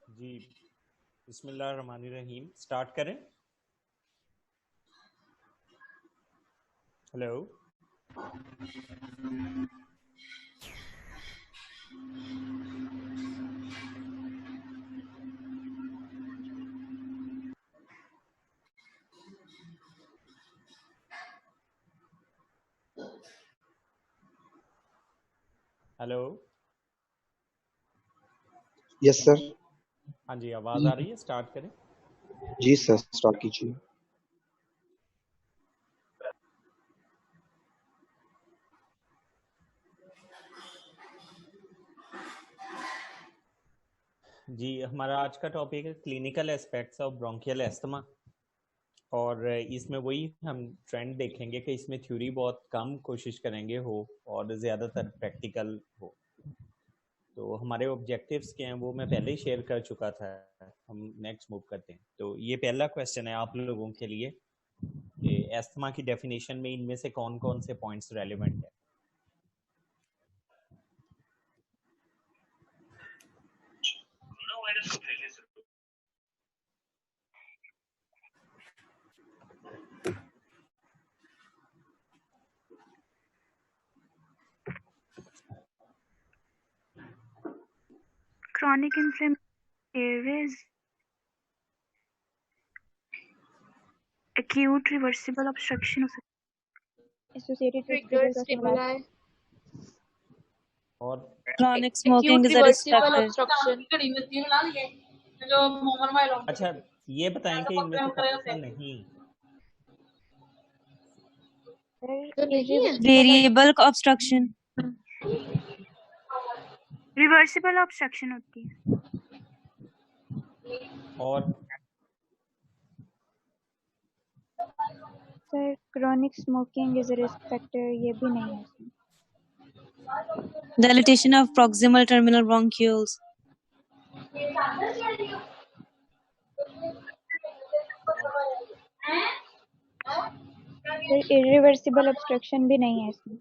जी, बिस्मिल्लाहिर्रहमानिर्रहीम। स्टार्ट करें। Hello. Hello. Yes sir. हाँ जी, आवाज़ आ रही है? स्टार्ट करें। जी सर, स्टार्ट कीजिए। जी, हमारा आज का टॉपिक है clinical aspects of bronchial asthma, और इसमें वही हम ट्रेंड देखेंगे कि इसमें थ्योरी बहुत कम कोशिश करेंगे हो और ज़्यादातर प्रैक्टिकल हो। तो हमारे ऑब्जेक्टिव्स क्या हैं वो मैं पहले ही शेयर कर चुका था। हम नेक्स्ट मूव करते हैं। तो ये पहला क्वेश्चन है आप लोगों के लिए कि एस्थमा की डेफिनेशन में इनमें से कौन कौन से पॉइंट्स रेलेवेंट है। Chronic inflammation is acute reversible obstruction of associated with triggered stimuli. stimuli. और Chronic smoking Acute is a risk reversible factor. obstruction. अच्छा, ये बताएं कि इनमें से कौन सा नहीं। Variable obstruction. reversible obstruction होती है। और sir chronic smoking is a risk factor, ये भी नहीं है इसमें। Dilatation of proximal terminal bronchioles. Sir irreversible obstruction भी नहीं है इसमें।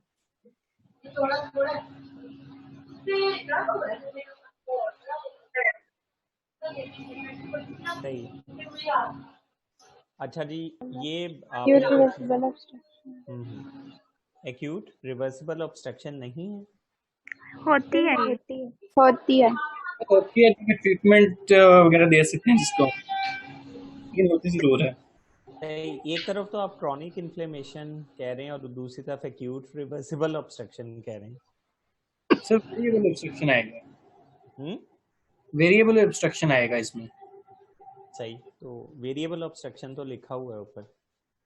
सही। अच्छा जी, ये Acute reversible obstruction acute reversible obstruction नहीं है। होती है ये। होती है। ट्रीटमेंट वगैरह दे सकते हैं जिसको, लेकिन होती जरूर है। एक तरफ तो आप क्रॉनिक इन्फ्लेमेशन कह रहे हैं और दूसरी तरफ एक्यूट रिवर्सिबल ऑब्स्ट्रक्शन कह रहे हैं। सर वेरिएबल ऑब्स्ट्रक्शन आएगा। वेरिएबल ऑब्स्ट्रक्शन आएगा इसमें। सही, तो वेरिएबल ऑब्स्ट्रक्शन तो लिखा हुआ है ऊपर।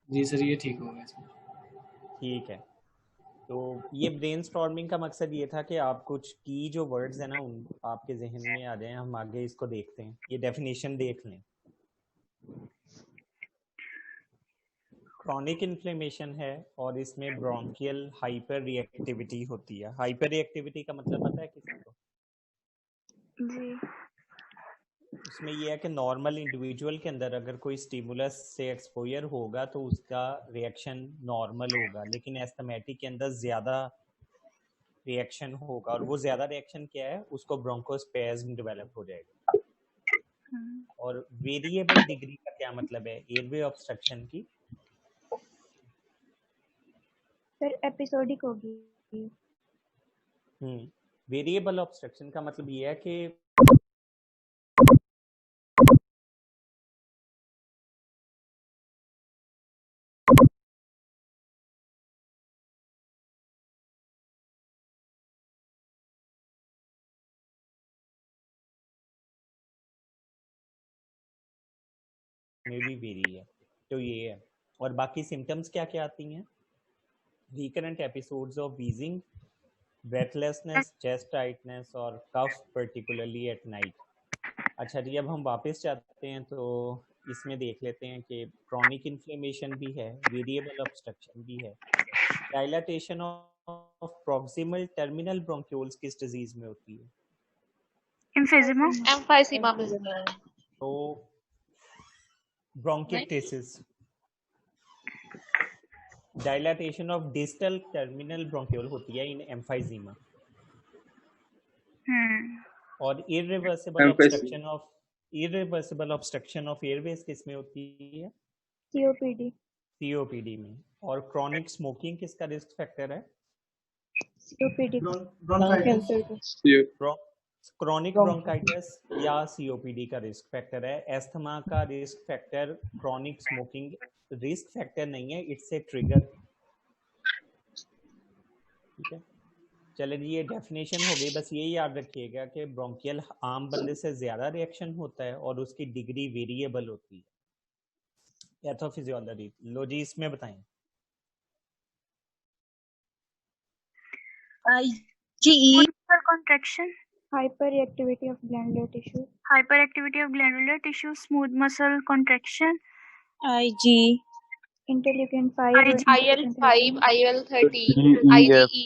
जी सर, ये ठीक होगा इसमें। ठीक है। तो ये ब्रेनस्टॉर्मिंग का मकसद ये था कि आप कुछ की जो वर्ड्स हैं ना उन आपके जहन में आ जाएं। हम आगे इसको देखते हैं, ये डेफिनेशन देख लें। क्रॉनिक इन्फ्लेमेशन है और इसमें ब्रोंकियल हाइपर रिएक्टिविटी होती है। हाइपर रिएक्टिविटी का मतलब पता है किसी को? जी। उसमें यह है कि नॉर्मल इंडिविजुअल के अंदर अगर कोई स्टिमुलस से एक्सपोजर होगा तो उसका रिएक्शन नॉर्मल होगा, लेकिन एस्थमेटिक के अंदर ज़्यादा रिएक्शन होगा, और वो ज़्यादा रिएक्शन क्या है, उसको ब्रोंकोस्पेज्म डेवलप हो जाएगा। और वेरिएबल डिग्री का क्या मतलब है एयरवे ऑब्स्ट्रक्शन की? सर एपिसोडिक होगी। वेरिएबल ऑब्स्ट्रक्शन का मतलब ये है कि में भी वेरी है। तो ये है। और बाकी सिम्टम्स क्या क्या आती हैं? Recurrent episodes of wheezing, breathlessness, chest tightness और कफ पर्टिकुलरली एट नाइट। अच्छा जी, अब हम वापस जाते हैं तो इसमें देख लेते हैं कि क्रॉनिक इन्फ्लेमेशन भी है, वेरिएबल ऑब्स्ट्रक्शन भी है। डायलाटेशन ऑफ प्रॉक्सिमल टर्मिनल ब्रोंक्यूल्स किस डिजीज में होती है? एम्फाइसीमा में। तो ब्रोंकिक्टेसिस। डायलाटेशन ऑफ डिस्टल टर्मिनल ब्रोंक्यूल होती है इन एम्फाइजीमा, और इरिवर्सिबल ऑब्स्ट्रक्शन ऑफ एयरवेज किसमें होती है? COPD सीओपीडी में। और क्रॉनिक स्मोकिंग किसका रिस्क फैक्टर है? COPD क्रॉनिक ब्रोंकाइटिस या सीओपीडी का रिस्क फैक्टर है। एस्थमा का risk factor chronic smoking risk factor नहीं है, इट्स ए ट्रिगर। ठीक है, चले जी, ये डेफिनेशन हो गई। बस ये याद रखिएगा कि ब्रोंकियल आम बंदे से ज्यादा रिएक्शन होता है और उसकी डिग्री वेरिएबल होती है। पैथोफिजियोलॉजी लो जी, इसमें बताएं। IgE contraction, hyperreactivity of glandular tissue, hyperactivity of glandular tissue, smooth muscle contraction, IG, interleukin 5 or IG, interleukin 5, 13, IL-13, IgE,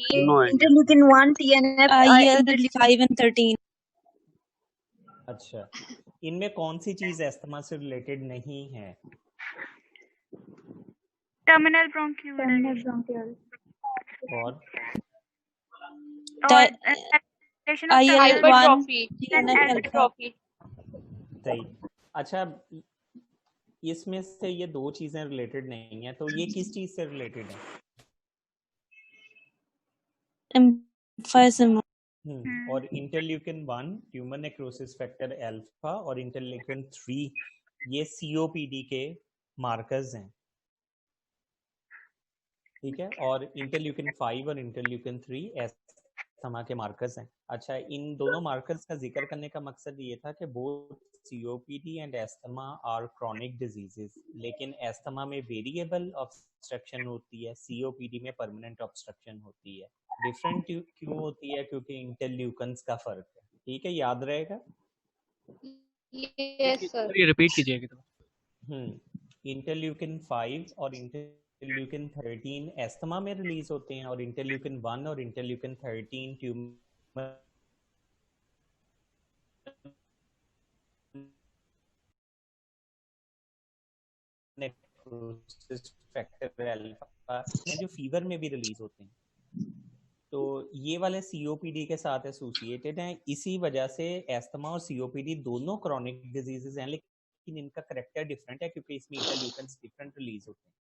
interleukin 1, TNF, IL-5 and 13. अच्छा, इनमें कौन सी चीज एस्थमा से रिलेटेड नहीं है? terminal bronchial, terminal bronchial, और dilation of IL-1, terminal TNF alpha. सही। अच्छा, इसमें से ये दो चीजें रिलेटेड नहीं है, तो ये किस चीज से रिलेटेड है? Emphysema. और interleukin 1 tumour necrosis factor alpha और इंटरल्यूकिन 3 ये सीओपीडी के मार्कर्स हैं। ठीक है, और इंटरल्यूकिन 5 और इंटरल्यूकिन 3 एस्थमा के मार्कर्स हैं। अच्छा, इन दोनों मार्कर्स का जिक्र करने का मकसद ये था कि both COPD and asthma are chronic diseases, लेकिन एस्थमा में वेरिएबल ऑब्स्ट्रक्शन होती है, सीओपीडी में परमानेंट ऑब्स्ट्रक्शन होती है। डिफरेंट क्यों होती है? क्योंकि इंटरल्यूकन्स का फर्क है। ठीक है, याद रहेगा। Yes, sir. ये रिपीट कीजिएगा तो। इंटरल्यूकिन 5 और इंटरल्यूकिन 13 एस्थमा में रिलीज होते हैं, और इंटरल्यूकिन 1 और interleukin 13 tumour necrosis factor alpha जो फीवर में भी रिलीज होते हैं। तो ये वाले सीओपीडी के साथ एसोसिएटेड हैं। इसी वजह से एस्थमा और सीओपीडी दोनों क्रॉनिक डिजीजेस हैं, लेकिन इनका करेक्टर डिफरेंट है क्योंकि इसमें इंटरल्यूकन्स डिफरेंट रिलीज होते हैं।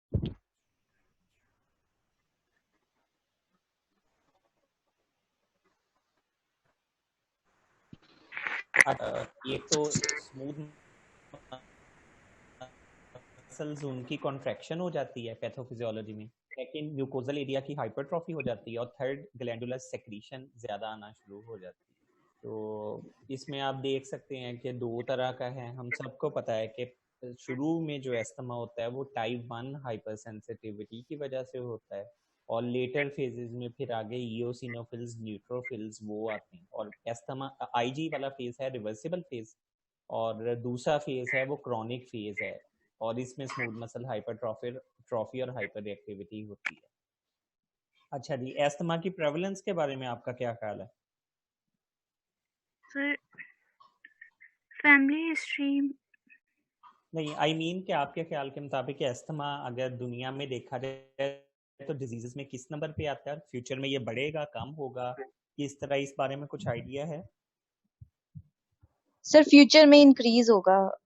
एक तो स्मूथ मसल्स उनकी कॉन्ट्रैक्शन हो जाती है पैथोफिजियोलॉजी में, सेकंड म्यूकोजल एरिया की हाइपरट्रॉफी हो जाती है, और थर्ड ग्लैंडुलर सेक्रीशन ज़्यादा आना शुरू हो जाती है। तो इसमें आप देख सकते हैं कि दो तरह का है। हम सबको पता है कि शुरू में जो एस्थमा होता है वो टाइप 1 हाइपर सेंसिटिविटी की वजह से होता है, और लेटर फेजेस में फिर आगे ईओसिनोफिल्स, न्यूट्रोफिल्स वो आते हैं। और एस्थमा आईजी वाला फेज है रिवर्सिबल फेज, और दूसरा फेज है वो क्रॉनिक फेज है, और इसमें स्मूथ मसल हाइपरट्रॉफी और हाइपर एक्टिविटी होती है। अच्छा जी, एस्थमा की प्रेवलेंस के बारे में आपका क्या ख्याल है? सर फैमिली हिस्ट्री नहीं, आई मीन कि आपके ख्याल के मुताबिक एस्थमा अगर दुनिया में देखा जाए तो डिजीजेस में किस नंबर पे आता है? फ्यूचर में ये बढ़ेगा, कम होगा, किस तरह? इस बारे में कुछ आइडिया है? सर फ्यूचर में इंक्रीज होगा।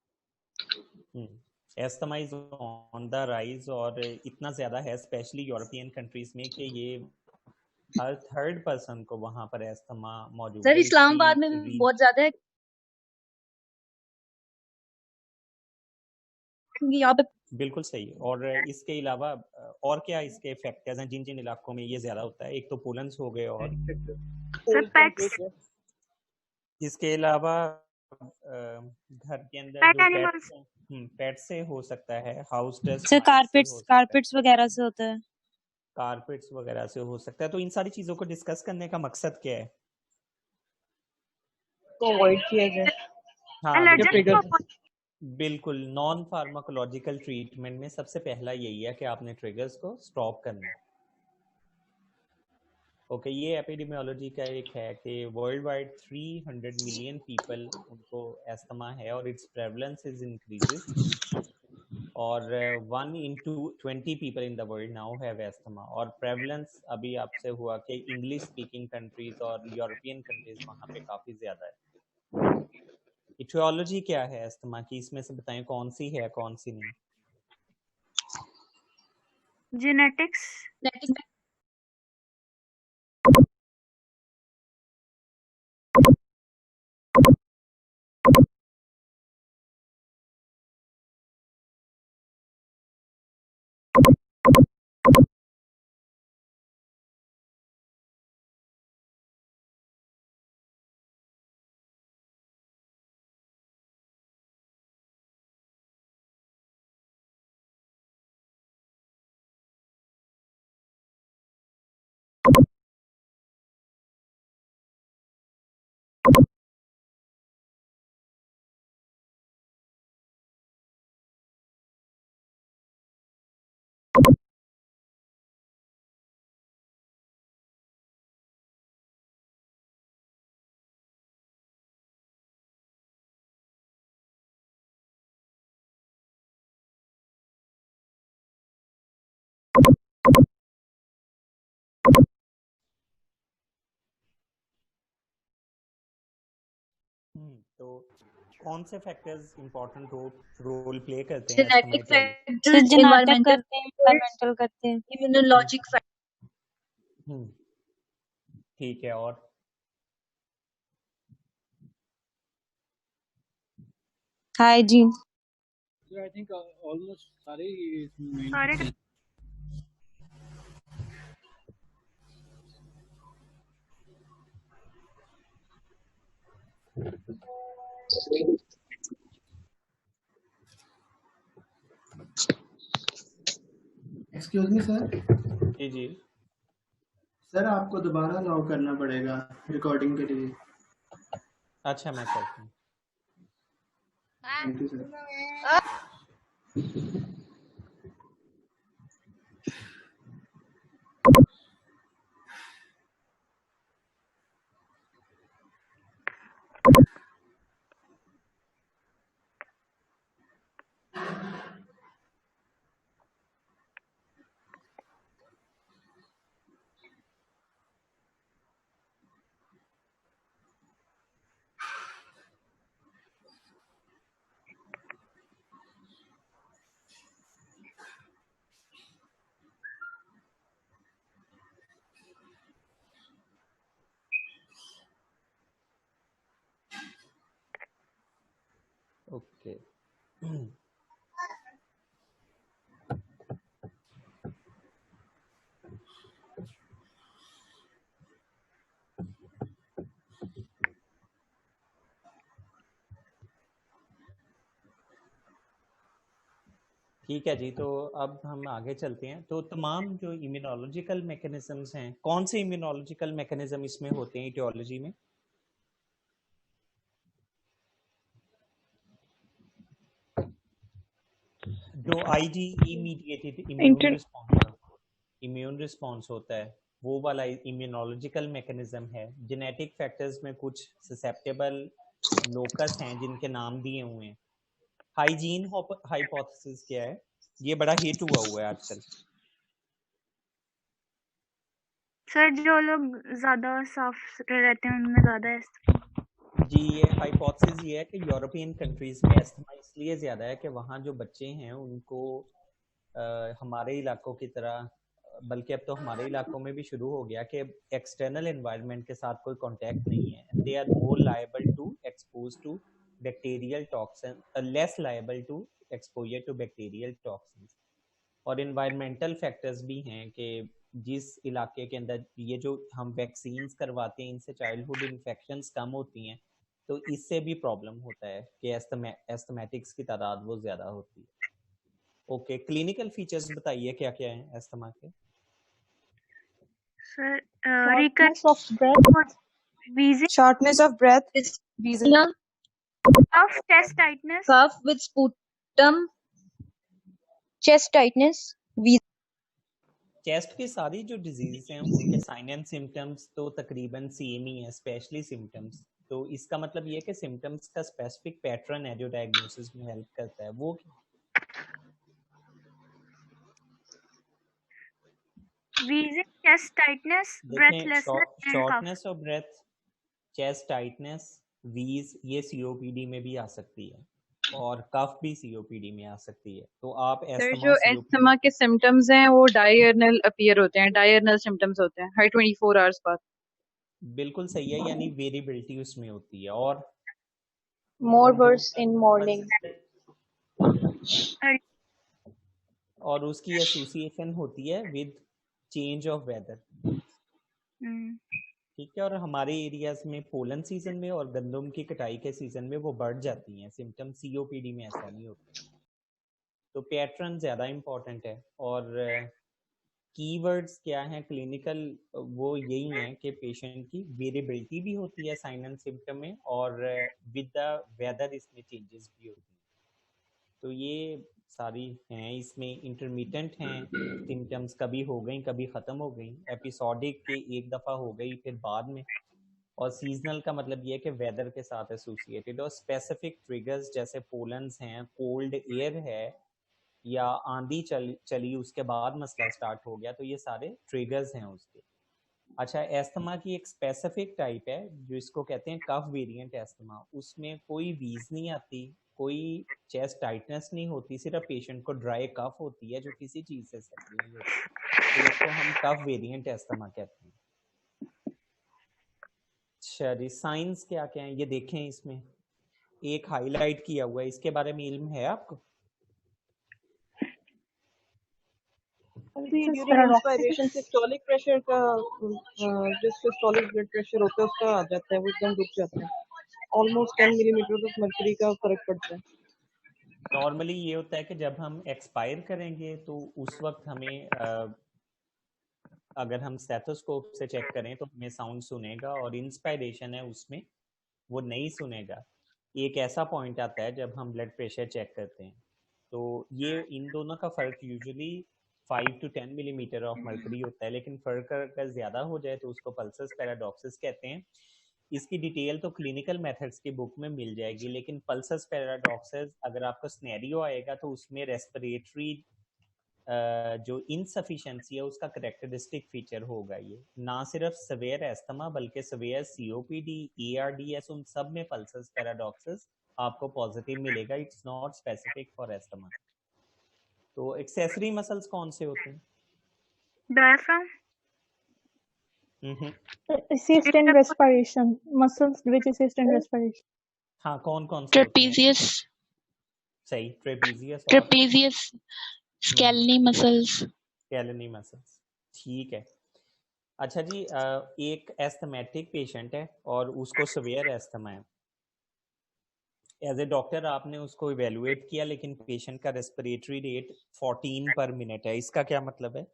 Asthma is on the rise, और इतना ज्यादा है स्पेशली यूरोपियन कंट्रीज में कि ये हर थर्ड पर्सन को वहां पर एस्थमा मौजूद है। सर इस्लामाबाद में भी बहुत ज्यादा है, क्योंकि यहाँ पे बिल्कुल सही। और इसके अलावा और क्या इसके फैक्टर्स हैं जिन जिन इलाकों में ये ज्यादा होता है? एक तो पोलन्स हो गए, और इसके अलावा घर के अंदर जो पेट से हो सकता है, हाउस डस्ट सर कारपेट्स वगैरह से होता है, कारपेट्स वगैरह से हो सकता है। तो इन सारी चीजों को डिस्कस करने का मकसद क्या है? तो अवॉइड किया जाए। हाँ, बिल्कुल। नॉन फार्माकोलॉजिकल ट्रीटमेंट में सबसे पहला यही है कि आपने ट्रिगर्स को स्टॉप करना है। ओके, ये एपिडेमियोलॉजी का एक है कि वर्ल्ड वाइड 300 मिलियन पीपल उनको एस्थमा है, और इट्स प्रेवलेंस इज इंक्रीजेस, और 1 in 20 people in the world now have asthma, और prevalence अभी आपसे हुआ कि इंग्लिश स्पीकिंग कंट्रीज और यूरोपियन कंट्रीज वहाँ पे काफ़ी ज़्यादा है। इटियोलॉजी क्या है अस्थमा की, इसमें से बताएं कौन सी है कौन सी नहीं। genetics, तो कौन से फैक्टर्स इंपॉर्टेंट रोल प्ले करते हैं genetic asthma factors, genetic environmental करते हैं, एनवायरमेंटल करते हैं। Immunologic factor. ठीक है, और हाइजीन। आई थिंक ऑलमोस्ट सारे ही सारे एक्सक्यूज मी सर। जी जी सर आपको दोबारा लॉग करना पड़ेगा रिकॉर्डिंग के लिए। अच्छा मैं करता हूँ। Thank you sir. ओके ठीक है जी, तो अब हम आगे चलते हैं। तो तमाम जो इम्यूनोलॉजिकल मैकेनिज्म्स हैं, कौन से इम्यूनोलॉजिकल मैकेनिज्म इसमें होते हैं इटियोलॉजी में? जो आईजीई मीडिएटेड इम्यून रिस्पॉन्स होता है, वो वाला इम्यूनोलॉजिकल मैकेनिज्म है। जेनेटिक फैक्टर्स में कुछ ससेप्टेबल लोकस हैं जिनके नाम दिए हुए हैं। हाइजीन हाइपोथेसिस क्या है? ये बड़ा हिट हुआ है आजकल। सर जो लोग ज्यादा साफ रहते हैं उनमें ज्यादा है। जी, ये हाइपोथेसिस ये है कि यूरोपियन कंट्रीज में अस्थमा इसलिए ज़्यादा है कि वहाँ जो बच्चे हैं उनको हमारे इलाकों की तरह, बल्कि अब तो हमारे इलाकों में भी शुरू हो गया कि एक्सटर्नल एनवायरनमेंट के साथ कोई कांटेक्ट नहीं है। They are more liable to expose to bacterial toxin, less liable to exposure to bacterial toxin. और इन्वायरमेंटल फैक्टर्स भी हैं कि जिस इलाके के अंदर ये जो हम वैक्सीन्स करवाते हैं इनसे चाइल्डहुड इन्फेक्शंस कम होती हैं, तो इससे भी प्रॉब्लम होता है कि एस्थमेटिक्स की तादाद वो ज़्यादा होती है। ओके, क्लिनिकल फीचर्स बताइए क्या क्या हैं अस्थमा के? Sir Shortness of breath, wheezing, Shortness of breath, wheezing, cough, chest tightness, cough with sputum, chest tightness, wheezing. Chest की सारी जो डिजीज हैं उनके साइन एंड सिम्टम्स तो तकरीबन सेम ही है, स्पेशली सिम्टम्स। तो इसका मतलब ये है कि सिम्टम्स का स्पेसिफिक पैटर्न है जो डायग्नोसिस में हेल्प करता है। वो wheezing, chest tightness, देखें, breathlessness and cough. Shortness of breath, chest tightness, wheeze, ये सीओपीडी में भी आ सकती है और कफ भी सीओपीडी में आ सकती है। तो आप सर एस्थमा जो और एस्थमा के सिम्टम्स हैं वो डायर्नल अपीयर होते हैं, डायर्नल सिम्टम्स होते हैं हर 24 आवर्स बाद। बिल्कुल सही है, यानी वेरिएबिलिटी उसमें होती है। और More worse in morning. और उसकी एसोसिएशन होती है विद चेंज ऑफ वेदर। ठीक है, और हमारे एरियाज में पोलन सीजन में और गंदम की कटाई के सीजन में वो बढ़ जाती हैं सिम्टम, सीओपीडी में ऐसा नहीं होता। तो पैटर्न ज़्यादा इम्पॉर्टेंट है। और कीवर्ड्स क्या हैं क्लिनिकल, वो यही हैं कि पेशेंट की वेरिएबिलिटी भी होती है साइन एंड सिम्टम में, और विद द वेदर इसमें चेंजेस भी होती हैं। तो ये सारी हैं, इसमें इंटरमिटेंट हैं सिम्टम्स, कभी हो गई कभी ख़त्म हो गई, एपिसोडिक के एक दफ़ा हो गई फिर बाद में, और सीजनल का मतलब ये है कि वेदर के साथ एसोसिएटेड, और स्पेसिफिक ट्रिगर्स जैसे पोलन्स हैं, कोल्ड एयर है, या आंधी चली उसके बाद मसला स्टार्ट हो गया, तो ये सारे ट्रिगर्स हैं उसके। अच्छा, एस्थमा की एक स्पेसिफिक टाइप है जो इसको कहते हैं कफ वेरिएंट एस्थमा, उसमें कोई वीज नहीं आती, कोई चेस्ट टाइटनेस नहीं होती, सिर्फ पेशेंट को ड्राई कफ होती है जो किसी चीज से सही नहीं होती, तो इसको हम कफ वेरिएंट एस्थमा कहते हैं। अच्छा जी, साइंस क्या क्या हैं ये देखें, इसमें एक हाईलाइट किया हुआ है, इसके बारे में इल्म है आपको? ड्यूरिंग इंस्पायरेशन सिस्टोलिक प्रेशर का जो सिस्टोलिक ब्लड प्रेशर होता है उसका आ जाता है, वो एकदम रुक जाता है, ऑलमोस्ट 10 मिलीमीटर तक मर्क्यूरी का फर्क पड़ता है। नॉर्मली ये होता है कि जब हम एक्सपायर करेंगे तो उस वक्त हमें अगर हम स्टेथोस्कोप से चेक करें तो हमें साउंड सुनेगा, और इंस्पायरेशन है उसमें वो नहीं सुनेगा। एक ऐसा पॉइंट आता है जब हम ब्लड प्रेशर चेक करते हैं, तो ये इन दोनों का फ़र्क usually 5 to 10 millimetre of mercury होता है, लेकिन फ़र्क अगर ज़्यादा हो जाए तो उसको पल्सस पैराडॉक्सिस कहते हैं। इसकी डिटेल तो क्लिनिकल मेथड्स की बुक में मिल जाएगी, लेकिन पल्सस पैराडॉक्सिस अगर आपको स्नेरियो आएगा तो उसमें रेस्पिरेटरी जो इनसफिशिएंसी है उसका करेक्टरिस्टिक फीचर होगा। ये ना सिर्फ सवेयर एस्थमा बल्कि सवेयर सीओपीडी, एआरडीएस, उन सब में पल्सस पैराडॉक्सिस आपको पॉजिटिव मिलेगा। It's not specific for asthma. तो एक्सेसरी मसल्स कौन से होते हैं? Diaphragm, assist in respiration, muscles which assist in respiration. हाँ, कौन कौन से होते हैं? ट्रेपीजियस, सही, ट्रेपीजियस और ट्रेपीजियस, स्केलनी मसल्स। स्केलेनी मसल्स, ठीक है। अच्छा जी, एक एस्थमेटिक पेशेंट है और उसको सवेयर एस्थमा है। एज ए डॉक्टर आपने उसको इवेलुएट किया, लेकिन पेशेंट का रेस्पिरेटरी रेट 14 पर मिनट है, इसका क्या मतलब है?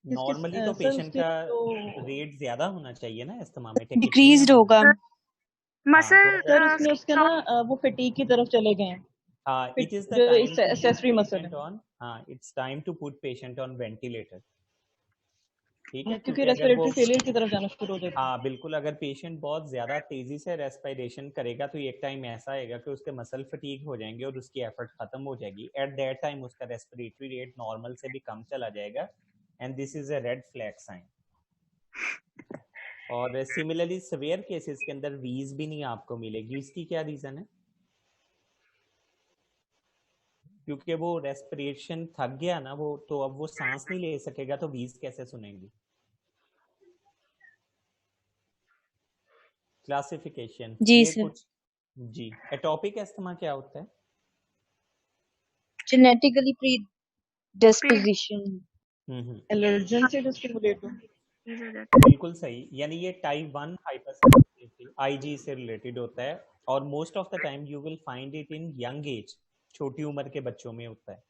नॉर्मली तो पेशेंट का रेट ज्यादा होना चाहिए ना एस्थमा में, डिक्रीज्ड होगा। muscle सर इसमें उसके ना वो फटीग की तरफ चले गए हैं। हाँ, it is the जो time to accessory put muscle patient है। on, हाँ, it's time to put patient on ventilator। ठीक है, क्योंकि अगर रेस्पिरेटरी वो फेलियर की तरफ जाना शुरू हो जाता है। हाँ बिल्कुल, अगर पेशेंट बहुत ज्यादा तेजी से रेस्पिरेशन करेगा तो एक टाइम ऐसा आएगा कि उसके मसल फटीग हो जाएंगे और उसकी एफर्ट खत्म हो जाएगी। एट दैट टाइम उसका रेस्पिरेटरी रेट नॉर्मल से भी कम चला जाएगा, and this is a red flag sign. और सिमिलरली सिवियर केसेस के अंदर वीज भी नहीं आपको मिलेगी। इसकी क्या रीजन है? क्योंकि वो रेस्पिरेशन थक गया ना, वो तो अब वो सांस नहीं ले सकेगा, तो वीज कैसे सुनेंगी? क्लासिफिकेशन जी ये सर। कुछ जी। एटोपिक एस्थमा क्या होता है? जेनेटिकली प्रीडिस्पोजिशन, एलर्जन से स्टिमुलेट हो। बिल्कुल सही, यानी ये टाइप 1 हाइपरसेंसिटिविटी आईजी से रिलेटेड होता है, और most of the time you will find it in young age, छोटी उम्र के बच्चों में होता है।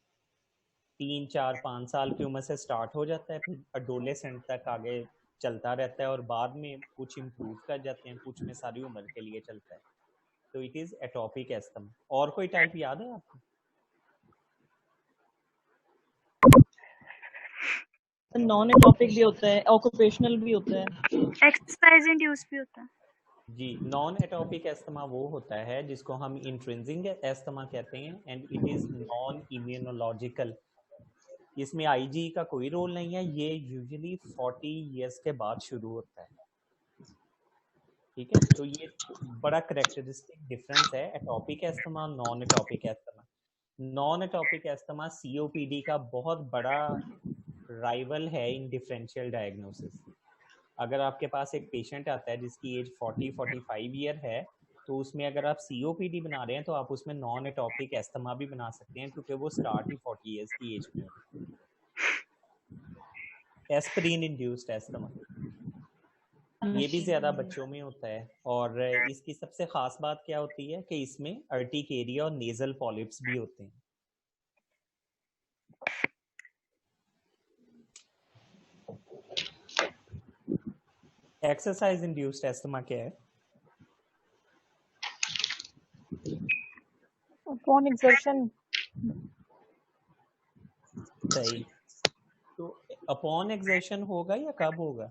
3, 4, 5 साल की उम्र से स्टार्ट हो जाता है, फिर एडोलेसेंट तक आगे चलता रहता है, और बाद में कुछ इम्प्रूव कर जाते हैं, कुछ में सारी उम्र के लिए चलता है। तो इट इज एटोपिक एस्थमा। और कोई टाइप याद है आपको? नॉन एटोपिक भी होता है, ऑक्यूपेशनल भी होता है, एक्सरसाइज इंड्यूस भी होता है। जी, नॉन एटॉपिक एस्थमा वो होता है जिसको हम इंट्रिंसिक एस्थमा कहते हैं and it is non immunological. इसमें आईजी का कोई रोल नहीं है, ये यूजुअली 40 इयर्स के बाद शुरू होता है। ठीक है, तो ये बड़ा करेक्टरिस्टिक डिफरेंस है एटॉपिक एस्थमा और non atopic asthma. Non atopic asthma COPD का बहुत बड़ा राइवल है इन डिफरेंशियल डायग्नोसिस। अगर आपके पास एक पेशेंट आता है जिसकी एज 40-45 ईयर है, तो उसमें अगर आप सीओपीडी बना रहे हैं तो आप उसमें नॉन एटॉपिक एस्थमा भी बना सकते हैं, क्योंकि वो स्टार्ट ही 40 ईयर्स की एज में होता है। एस्पिरिन इंड्यूस्ड एस्थमा, ये भी ज्यादा बच्चों में होता है, और इसकी सबसे खास बात क्या होती है कि इसमें अर्टिकेरिया और नेजल पॉलिप्स भी होते हैं। एक्सरसाइज इंड्यूस्ड एस्थमा क्या है? Upon exertion. सही, तो अपॉन एक्सर्शन होगा या कब होगा?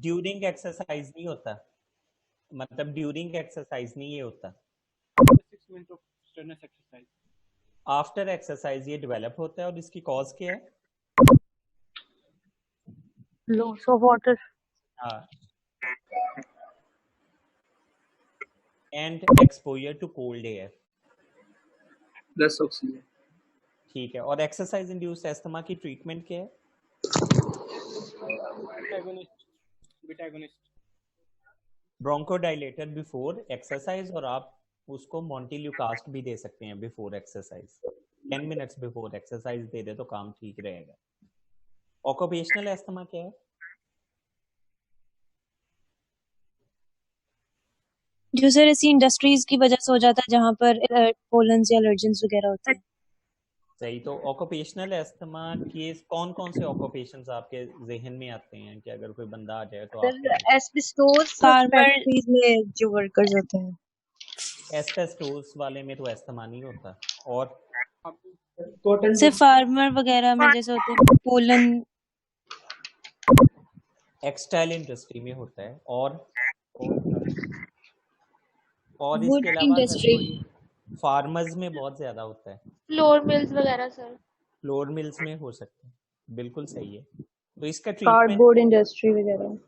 ड्यूरिंग एक्सरसाइज नहीं होता, मतलब ड्यूरिंग एक्सरसाइज नहीं ये होता, 6 minute of strenuous exercise. After exercise ये डेवलप होता है। और इसकी कॉज क्या है? Loss of water. हाँ, and exposure to cold air. Plus oxygen. ठीक है, और एक्सरसाइज इंड्यूस्ड एस्थमा की ट्रीटमेंट क्या है? बीटा ब्रोंकोडाइलेटर बिफोर एक्सरसाइज, और आप उसको मोंटिल्यूकास्ट भी दे सकते हैं before exercise. 10 minutes before exercise दे दे तो काम ठीक रहेगा। ऑक्यूपेशनल एस्थमा क्या है? जो सर ऐसी इंडस्ट्रीज की वजह से हो जाता है जहाँ पर पोलन्स या एलर्जेंस वगैरह होते हैं। सही, तो ऑक्यूपेशनल एस्थमा के कौन कौन से ऑक्यूपेशंस आपके जहन में आते हैं कि अगर कोई बंदा आ जाए तो आप? सर एस्बेस्टोस फैक्ट्रीज में जो वर्कर्स होते हैं। एस्बेस्टोस वाले में तो एस्थमा नहीं होता, और सिर्फ फार्मर वगैरह में जैसे होते हैं पोलन। टेक्सटाइल इंडस्ट्री में होता है, और वुड इसके अलावा इंडस्ट्री, फार्मर्स में बहुत ज्यादा होता है। फ्लोर मिल्स वगैरह सर। फ्लोर मिल्स में हो सकता है, बिल्कुल सही है। तो इसका कार्डबोर्ड इंडस्ट्री वगैरह।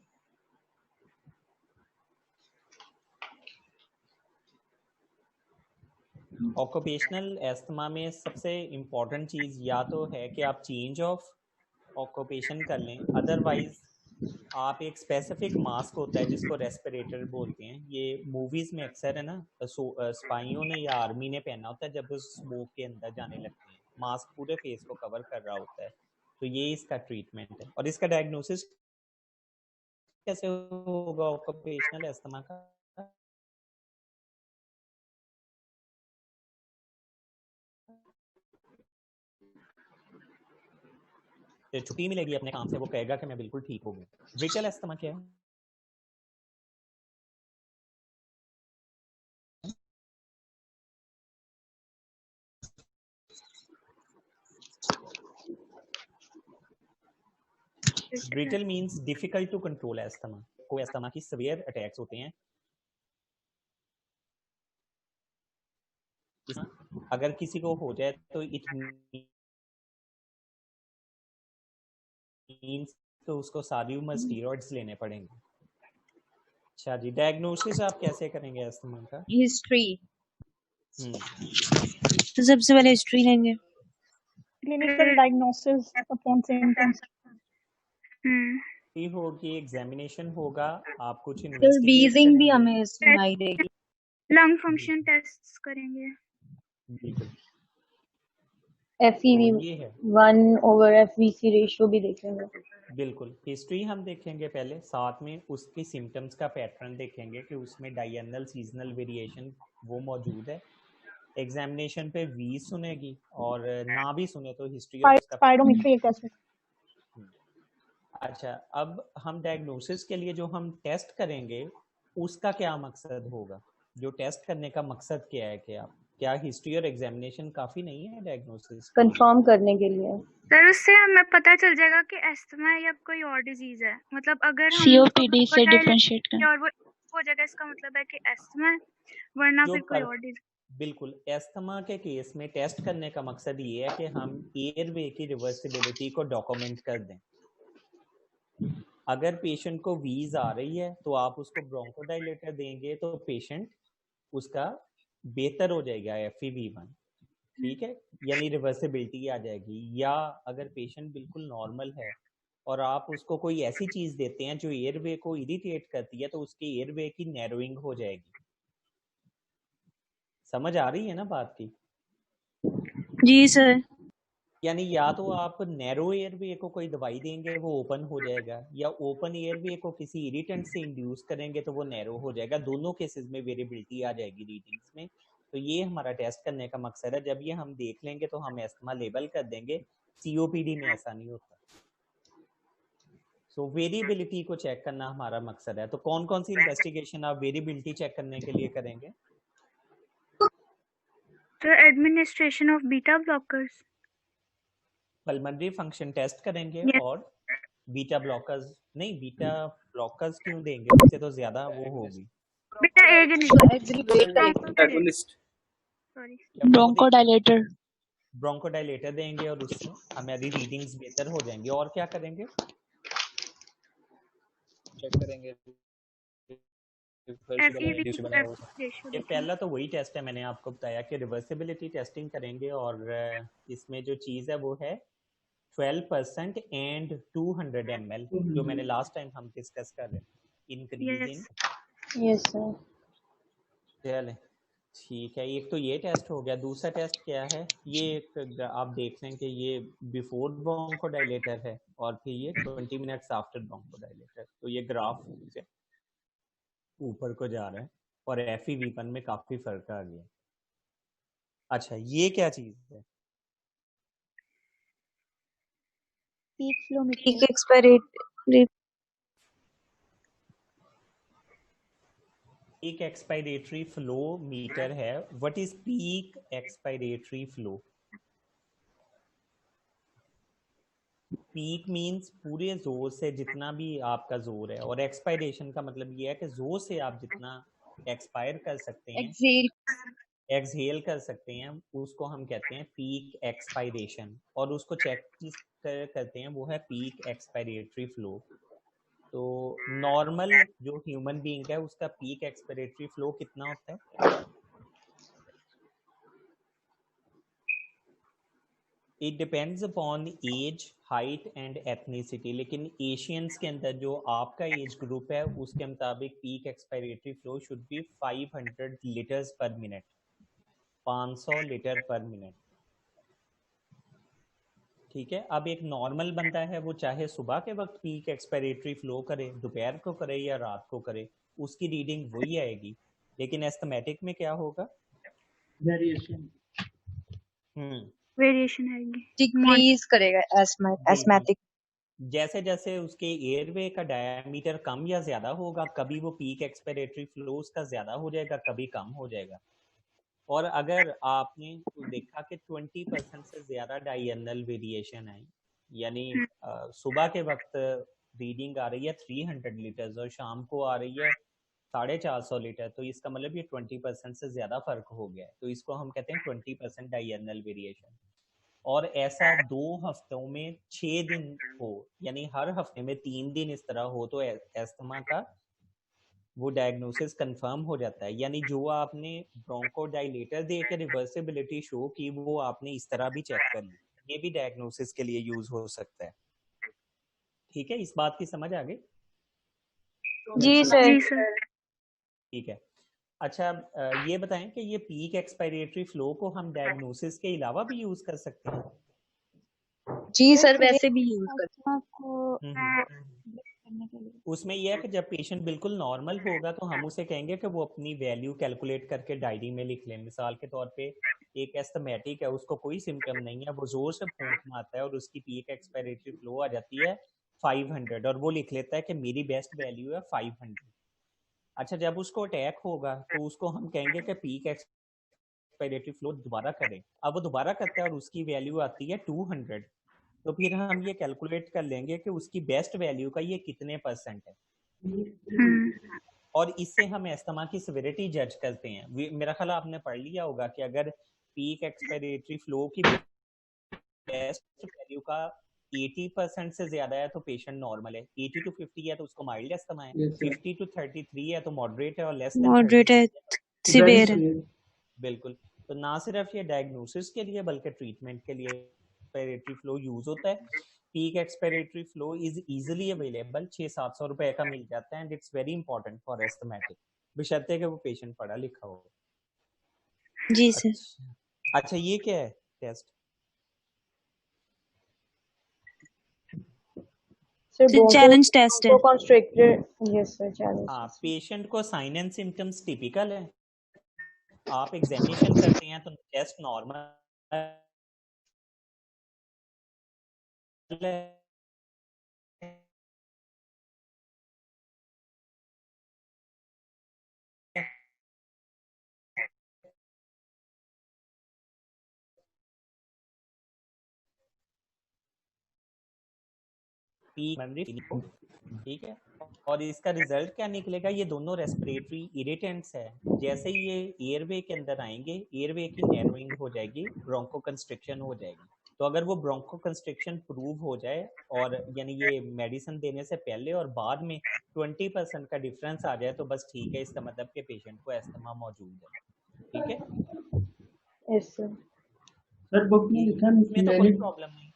ऑक्यूपेशनल एस्थमा में सबसे इम्पोर्टेंट चीज़ या तो है कि आप चेंज ऑफ ऑक्यूपेशन कर लें, अदरवाइज आप एक स्पेसिफिक मास्क होता है जिसको रेस्पिरेटर बोलते हैं, ये मूवीज़ में अक्सर है ना, स्पाइयों ने या आर्मी ने पहना होता है जब वो स्मोक के अंदर जाने लगते हैं, मास्क पूरे फेस को कवर कर रहा होता है। तो ये इसका ट्रीटमेंट है। और इसका डायग्नोसिस कैसे होगा ऑक्यूपेशनल एस्थमा का? छुट्टी मिलेगी अपने काम से, वो कहेगा कि मैं बिल्कुल ठीक हो गया। ब्रिटल एस्थमा क्या है? Brittle means difficult to control asthma. को एस्थमा की सीवियर अटैक्स होते हैं, अगर किसी को हो जाए तो इट मींस तो उसको सारी उम्र स्टीरॉइड्स लेने पड़ेंगे। अच्छा जी, डायग्नोसिस आप कैसे करेंगे एस्थमा का? हिस्ट्री। तो सबसे पहले हिस्ट्री लेंगे। Clinical diagnosis upon symptoms. होगी, एग्जामिनेशन होगा, आप कुछ वीजिंग भी हमें सुनाई देगी। लंग फंक्शन टेस्ट करेंगे। बिल्कुल। FeV1/FVC रेशियो भी देखेंगे। बिल्कुल, हिस्ट्री हम देखेंगे पहले, साथ में उसकी सिम्टम्स का पैटर्न देखेंगे कि उसमें डायरनल सीजनल वेरिएशन वो मौजूद है। एग्जामिनेशन पे वी सुनेगी, और ना भी सुने तो हिस्ट्री और उसका स्पाइरोमेट्री टेस्ट। अच्छा, अब हम डायग्नोसिस के लिए जो हम टेस्ट करेंगे उसका क्या मकसद होगा? जो टेस्ट करने का मकसद क्या है कि आप क्या हिस्ट्री और एग्जामिनेशन काफी नहीं है डायग्नोसिस? कंफर्म करने के लिए। सर उससे हमें पता चल जाएगा कि अस्थमा है या कोई और डिजीज है। मतलब अगर हम COPD से डिफरेंशिएट कर। और वो हो जाएगा, इसका मतलब है कि अस्थमा है, वरना जो फिर कोई और डिजीज। बिल्कुल, एस्थमा के केस में टेस्ट करने का मकसद ये है कि हम एयरवे की रिवर्सिबिलिटी को डॉक्यूमेंट कर दें। अगर पेशेंट को वीज आ रही है तो आप उसको ब्रोंकोडाइलेटर देंगे तो पेशेंट उसका बेहतर हो जाएगा FEV1, ठीक है, यानी रिवर्सिबिलिटी आ जाएगी। या अगर पेशेंट बिल्कुल नॉर्मल है और आप उसको कोई ऐसी चीज देते हैं जो एयरवे को इरिटेट करती है तो उसके एयरवे की नैरोइंग हो जाएगी। समझ आ रही है ना बात की? जी सर। यानी या तो आप नैरो एयरवे को कोई दवाई देंगे वो ओपन हो जाएगा, या ओपन एयरवे को किसी इरिटेंट से इंड्यूस करेंगे तो वो नैरो हो जाएगा। दोनों केसेस में वेरिएबिलिटी आ जाएगी रीडिंग्स में। तो ये हमारा टेस्ट करने का मकसद है। जब ये हम देख लेंगे तो हम एस्थमा लेबल कर देंगे। COPD में ऐसा नहीं होता। सो वेरिएबिलिटी को चेक करना हमारा मकसद है। तो कौन कौन सी इन्वेस्टिगेशन आप वेरिएबिलिटी चेक करने के लिए करेंगे? तो administration of beta blockers, pulmonary function test करेंगे और बीटा ब्लॉकर्स नहीं, बीटा ब्लॉकर्स क्यों देंगे? उससे तो ज्यादा वो होगी। Beta agonist, sorry, bronchodilator. Bronchodilator देंगे और उससे हमारी रीडिंग्स बेहतर हो जाएंगी। और क्या करेंगे? चेक करेंगे ये पहला तो वही टेस्ट है मैंने आपको बताया कि रिवर्सिबिलिटी टेस्टिंग करेंगे। और इसमें जो चीज़ है वो है 12% एंड 200 ml, जो मैंने लास्ट टाइम हम डिस्कस कर रहे हैं, इंक्रीजिंग। Yes sir. चले ठीक है, एक तो ये टेस्ट हो गया। दूसरा टेस्ट क्या है? ये आप देख लें कि ये बिफोर ब्रोंकोडाइलेटर है और फिर ये 20 मिनट्स आफ्टर ब्रोंकोडाइलेटर। तो ये ग्राफ ऊपर को जा रहा है और FEV1 में काफी फर्क आ गया। अच्छा, ये क्या चीज है? Peak flow peak expiratory peak expiratory flow meter है। What is peak expiratory flow? Peak means पूरे जोर से जितना भी आपका जोर है, और एक्सपायरेशन का मतलब ये है कि जोर से आप जितना एक्सपायर कर सकते हैं, एक्सहेल कर सकते हैं, उसको हम कहते हैं पीक एक्सपायरेशन। और उसको चेक करते हैं वो है पीक एक्सपायरेटरी फ्लो। तो नॉर्मल जो ह्यूमन बीइंग है उसका पीक एक्सपायरेटरी फ्लो कितना होता है? It depends upon age, height and ethnicity. लेकिन एशियंस के अंदर जो आपका एज ग्रुप है उसके मुताबिक peak expiratory flow should be 500 litres per minute, 500 litre per minute. ठीक है। अब एक नॉर्मल बंदा है, वो चाहे सुबह के वक्त पीक एक्सपायरेटरी फ्लो करे, दोपहर को करे या रात को करे, उसकी रीडिंग वही आएगी। लेकिन एस्थमेटिक में क्या होगा? वेरिएशन वेरिएशन आएगी, डिक्रीज करेगा एस्थमेटिक। जैसे जैसे उसके एयरवे का डायमीटर कम या ज्यादा होगा, कभी वो पीक एक्सपायरेटरी फ्लो उसका ज्यादा हो जाएगा, कभी कम हो जाएगा। और अगर आपने देखा कि 20% से ज्यादा डायगोनल वेरिएशन है, यानी सुबह के वक्त रीडिंग आ रही है 300 लीटर्स और शाम को आ रही है 450 लीटर, तो इसका मतलब ये 20% से ज्यादा फर्क हो गया है। तो इसको हम कहते हैं 20% डायगोनल वेरिएशन। और ऐसा 2 हफ्तों में 6 दिन हो, यानी हर हफ्ते में 3 दिन इस तरह हो, तो एस्थमा का वो डायग्नोसिस कंफर्म हो जाता है। यानी जो आपने ब्रोंकोडाइलेटर दे के रिवर्सिबिलिटी शो की, वो आपने इस तरह भी चेक कर ली। ये भी डायग्नोसिस के लिए यूज हो सकता है। ठीक है, इस बात की समझ आ गई? जी सर। ठीक है। अच्छा, ये बताएं कि ये पीक एक्सपायरेटरी फ्लो को हम डायग्नोसिस के अलावा भी यूज कर सकते हैं? जी सर, वैसे भी यूज उसमें यह है कि जब पेशेंट बिल्कुल नॉर्मल होगा तो हम उसे कहेंगे कि वो अपनी वैल्यू कैलकुलेट करके डायरी में लिख लें। मिसाल के तौर पे एक एस्थमेटिक है, उसको कोई सिम्टम नहीं है, वो जोर से फूंक मारता है और उसकी पीक एक्सपायरेटरी फ्लो आ जाती है 500 और वो लिख लेता है कि मेरी बेस्ट वैल्यू है 500। अच्छा, जब उसको अटैक होगा तो उसको हम कहेंगे कि पीक एक्सपायरेटरी फ्लो दोबारा करें, अब वो दोबारा करता है और उसकी वैल्यू आती है 200, तो फिर हम ये कैलकुलेट कर लेंगे कि उसकी बेस्ट वैल्यू का ये कितने % है, और इससे हम एस्थमा की सिविरिटी जज करते हैं। मेरा ख्याल आपने पढ़ लिया होगा कि अगर पीक एक्सपायरेटरी फ्लो की बेस्ट वैल्यू का 80% से ज्यादा है तो पेशेंट नॉर्मल है, 80 to 50 है तो उसको माइल्ड एस्थमा है, 50 to 33 है तो मॉडरेट है, और लेस देन मॉडरेट है, सिवियर है। बिल्कुल। तो ना सिर्फ ये डायग्नोसिस के लिए बल्कि ट्रीटमेंट के लिए एक्सपायरेटरी फ्लो यूज होता है। Peak expiratory flow is easily available, 600-700 रुपए का मिल जाता है, and it's very important for asthmatic, बशर्ते कि वो पेशेंट पढ़ा लिखा हो। जी सर। अच्छा ये क्या है टेस्ट? चैलेंज टेस्ट है। Yes sir, challenge. हाँ, पेशेंट को साइन एंड सिम्टम्स टिपिकल है, आप एग्जामिनेशन करते हैं तो टेस्ट नॉर्मल है, ठीक है, और इसका रिजल्ट क्या निकलेगा? ये दोनों रेस्पिरेटरी इरिटेंट्स है, जैसे ही ये एयरवे के अंदर आएंगे एयरवे की नैरोइंग हो जाएगी, ब्रोंको कंस्ट्रिक्शन हो जाएगी। तो अगर वो ब्रोंको कंस्ट्रिक्शन प्रूव हो जाए और यानी ये मेडिसिन देने से पहले और बाद में 20% का डिफरेंस आ जाए तो बस ठीक है, इसका मतलब कि पेशेंट को एस्थमा मौजूद है। ठीक है यस सर। सर बुक में लिखा इसमें तो कोई प्रॉब्लम नहीं।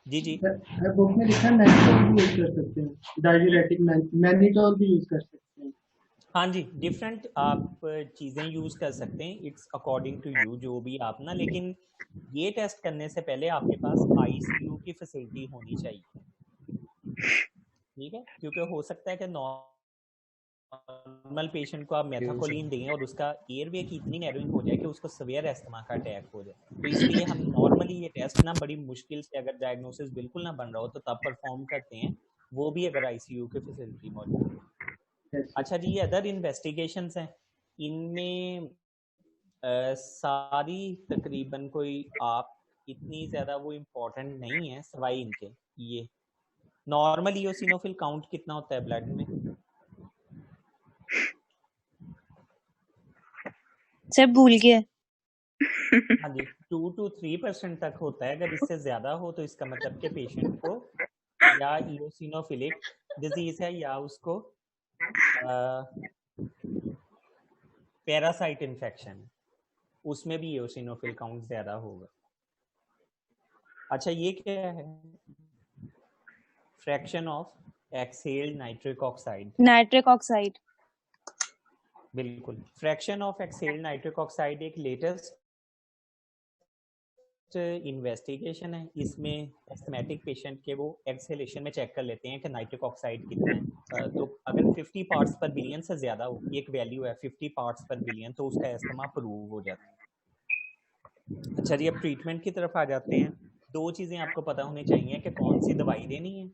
जी जी सर बुक में लिखा मैनिटोल भी यूज कर सकते हैं, डाययूरेटिक मैनिटोल भी यूज कर सकते हैं। हाँ जी, डिफरेंट आप चीज़ें यूज़ कर सकते हैं, इट्स अकॉर्डिंग टू यू जो भी आप ना, लेकिन ये टेस्ट करने से पहले आपके पास आईसीयू की फैसिलिटी होनी चाहिए, ठीक है, क्योंकि हो सकता है कि नॉर्मल पेशेंट को आप मेथाकोलिन दें और उसका एयरवे की इतनी नैरोइंग हो जाए कि उसको सीवियर एस्थमा का अटैक हो जाए। तो इसलिए हम नॉर्मली ये टेस्ट ना बड़ी मुश्किल से, अगर डायग्नोसिस बिल्कुल ना बन रहा हो तो तब परफॉर्म करते हैं, वो भी अगर आईसीयू की फैसिलिटी मौजूद है। अच्छा जी, ये अदर इन्वेस्टिगेशंस हैं, इनमें सारी तकरीबन कोई आप इतनी ज़्यादा वो इम्पोर्टेंट नहीं है, सवाई इनके ये नॉर्मल इओसिनोफिल काउंट कितना होता है ब्लड में? सर भूल गया। हाँ जी, 2 to 3% तक होता है, अगर इससे ज़्यादा हो तो इसका मतलब कि पेशेंट को या इओसिनोफिलिक डिजीज है या उसको पैरासाइट इन्फेक्शन, उसमें भी इओसिनोफिल काउंट ज़्यादा होगा। अच्छा ये क्या है? Fraction of exhaled nitric oxide. Nitric oxide, बिल्कुल, fraction of exhaled nitric oxide एक लेटेस्ट इन्वेस्टिगेशन है। इसमें एस्थमेटिक पेशेंट के वो एक्सहेलेशन में चेक कर लेते हैं कि नाइट्रिक ऑक्साइड कितना है, तो अगर 50 पार्ट्स पर बिलियन से ज़्यादा हो, एक वैल्यू है 50 पार्ट्स पर बिलियन, तो उसका एस्थमा प्रूव हो जाता है। अच्छा जी, अब ट्रीटमेंट की तरफ आ जाते हैं। दो चीज़ें आपको पता होनी चाहिए कि कौन सी दवाई देनी है,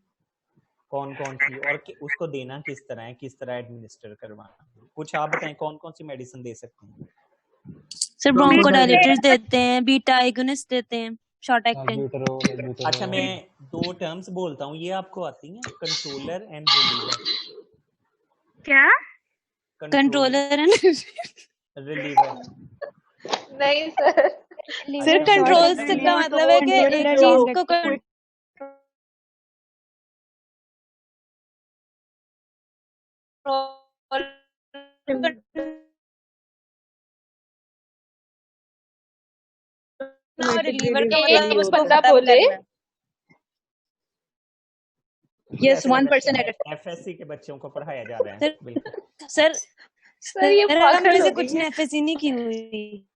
कौन कौन सी, और उसको देना किस तरह है, किस तरह एडमिनिस्टर करवाना। कुछ आप बताएं कौन कौन सी मेडिसिन दे सकते हैं? सर ब्रोंकोडायलेटर्स देते हैं, बीटा एगोनिस्ट देते हैं, शॉर्ट एक्टिंग। अच्छा मैं 2 टर्म्स बोलता हूँ, ये आपको आती हैं, कंट्रोलर एंड रिलीवर। क्या? Controller and reliever. नहीं सर, सर कंट्रोल से का मतलब है कि एक चीज को रिलीवर का एक बस बंदा बोले। यस 1% एफएससी के बच्चों को पढ़ाया जा रहा है। बिल्कुल सर ये हमने से कुछ एफएससी नहीं की हुई।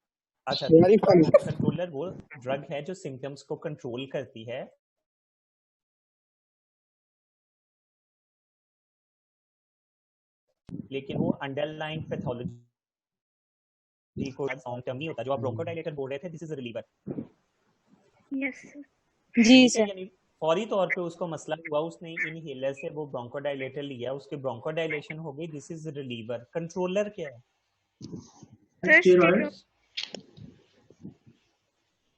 अच्छा, कंट्रोलर वो ड्रग है जो सिम्टम्स को कंट्रोल करती है, लेकिन वो अंडरलाइन पैथोलॉजी को लॉन्ग टर्म नहीं होता। जो आप ब्रोंकोडायलेटर बोल रहे थे, दिस इज रिलीवर। यस जी सर। यानी फौरी तौर पे उसको मसला हुआ, उसने इनहेलर से वो ब्रोंकोडायलेटर लिया, उसकी ब्रोंकोडायलेशन हो गई, दिस इज रिलीवर। कंट्रोलर क्या है?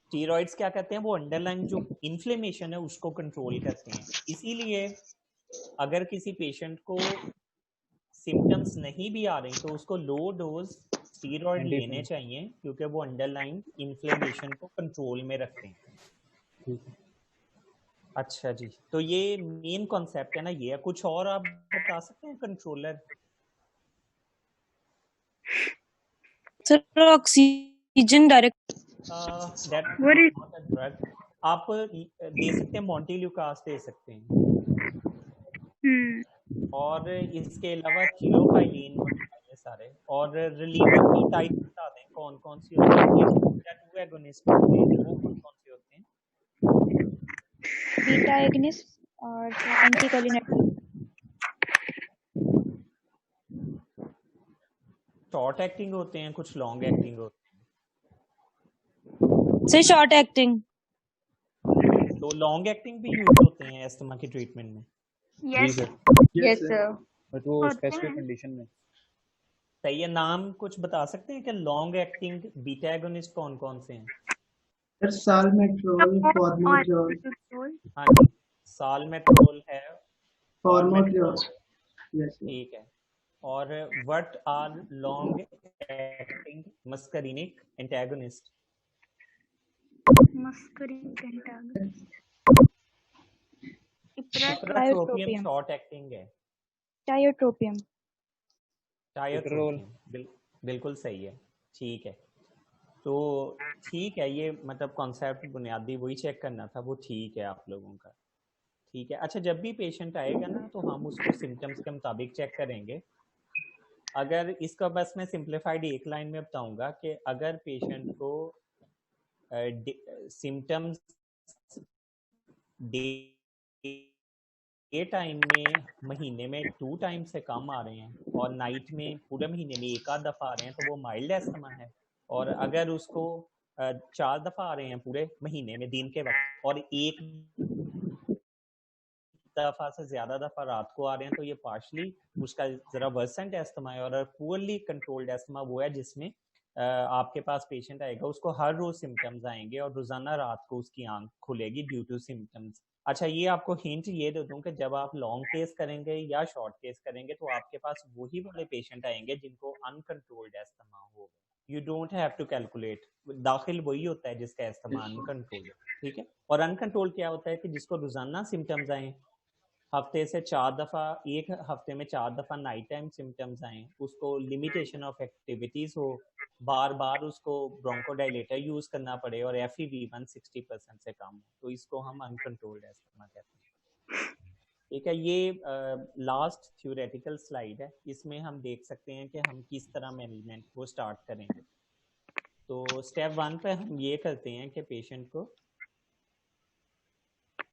स्टीरॉइड्स क्या करते हैं, वो अंडरलाइन जो इन्फ्लेमेशन है उसको कंट्रोल करते हैं। इसीलिए अगर किसी पेशेंट को सिम्टम्स नहीं भी आ रहे तो उसको लो डोज स्टीरॉइड लेने चाहिए, क्योंकि वो अंडरलाइन इन्फ्लेमेशन को कंट्रोल में रखते हैं। ठीक है। अच्छा जी, तो ये मेन कॉन्सेप्ट है ना, ये है। कुछ और आप बता सकते हैं controller? Sir oxygen direct that not a drug. आप दे सकते हैं, मॉन्टेल्यूकास दे सकते हैं, और इसके अलावा थियोफाइलिन ये सारे, और रिलीविंग की टाइप बता दें कौन कौन सी होती है। बीटा 2 एगोनिस्ट होते हैं, वो कौन कौन से होते हैं? बीटा एगनिस्ट और एंटीकोलिनेर्जिक। शॉर्ट एक्टिंग होते हैं, कुछ लॉन्ग एक्टिंग होते सर शॉर्ट एक्टिंग। हैं। तो लॉन्ग एक्टिंग भी यूज होते हैं अस्थमा की ट्रीटमेंट में? यस सर, बट वो स्पेसिफिक कंडीशन में। सही है। नाम कुछ बता सकते हैं कि लॉन्ग एक्टिंग बीटा एगोनिस्ट कौन कौन से हैं? Sir salmeterol, formoterol. हाँ जी, साल्मेट्रोल है, फॉर्मोट्रोल, यस। ठीक है। और what are long acting muscarinic antagonist? Muscarinic antagonist ipratropium short acting है। टायोट्रोपियम। टायोट्रोपियम बिल्कुल सही है, ठीक है। तो ठीक है, ये मतलब कॉन्सेप्ट बुनियादी वही चेक करना था, वो ठीक है आप लोगों का, ठीक है। अच्छा, जब भी पेशेंट आएगा ना तो हम उसको सिम्टम्स के मुताबिक चेक करेंगे। अगर इसका बस मैं सिंप्लीफाइड एक लाइन में बताऊंगा कि अगर पेशेंट को सिम्टम्स डे टाइम में महीने में 2 टाइम से कम आ रहे हैं और नाइट में पूरे महीने में एक आध दफ़ा आ रहे हैं तो वो माइल्ड एस्थमा है। और अगर उसको 4 दफ़ा आ रहे हैं पूरे महीने में दिन के वक्त और एक दफ़ा से ज़्यादा दफ़ा रात को आ रहे हैं तो ये पार्शली उसका ज़रा वर्सेंट एस्थमा है। और पुअरली कंट्रोल्ड एस्थमा वो है जिसमें आपके पास पेशेंट आएगा, उसको हर रोज सिम्टम्स आएंगे और रोजाना रात को उसकी आंख खुलेगी ड्यू टू सिम्टम्स। अच्छा, ये आपको हिंट ये दे दूं कि जब आप लॉन्ग केस करेंगे या शॉर्ट केस करेंगे तो आपके पास वही वाले पेशेंट आएंगे जिनको अनकंट्रोल्ड एस्थमा होगा। You don't have to calculate, दाखिल वही होता है जिसका एस्थमा अनकंट्रोल्ड, ठीक है। और अनकंट्रोल क्या होता है कि जिसको रोजाना सिम्टम्स आए, हफ्ते से 4 दफ़ा, एक हफ्ते में 4 दफ़ा नाइट टाइम सिम्टम्स आए, उसको लिमिटेशन ऑफ एक्टिविटीज़ हो, बार बार उसको ब्रोंकोडाइलेटर यूज करना पड़े और FEV1 60% से कम हो, तो इसको हम अनकंट्रोल्ड एस्थमा कहते हैं, ठीक है। ये लास्ट थ्योरेटिकल स्लाइड है, इसमें हम देख सकते हैं कि हम किस तरह मैनेजमेंट को स्टार्ट करेंगे। तो स्टेप 1 पे हम ये करते हैं कि पेशेंट को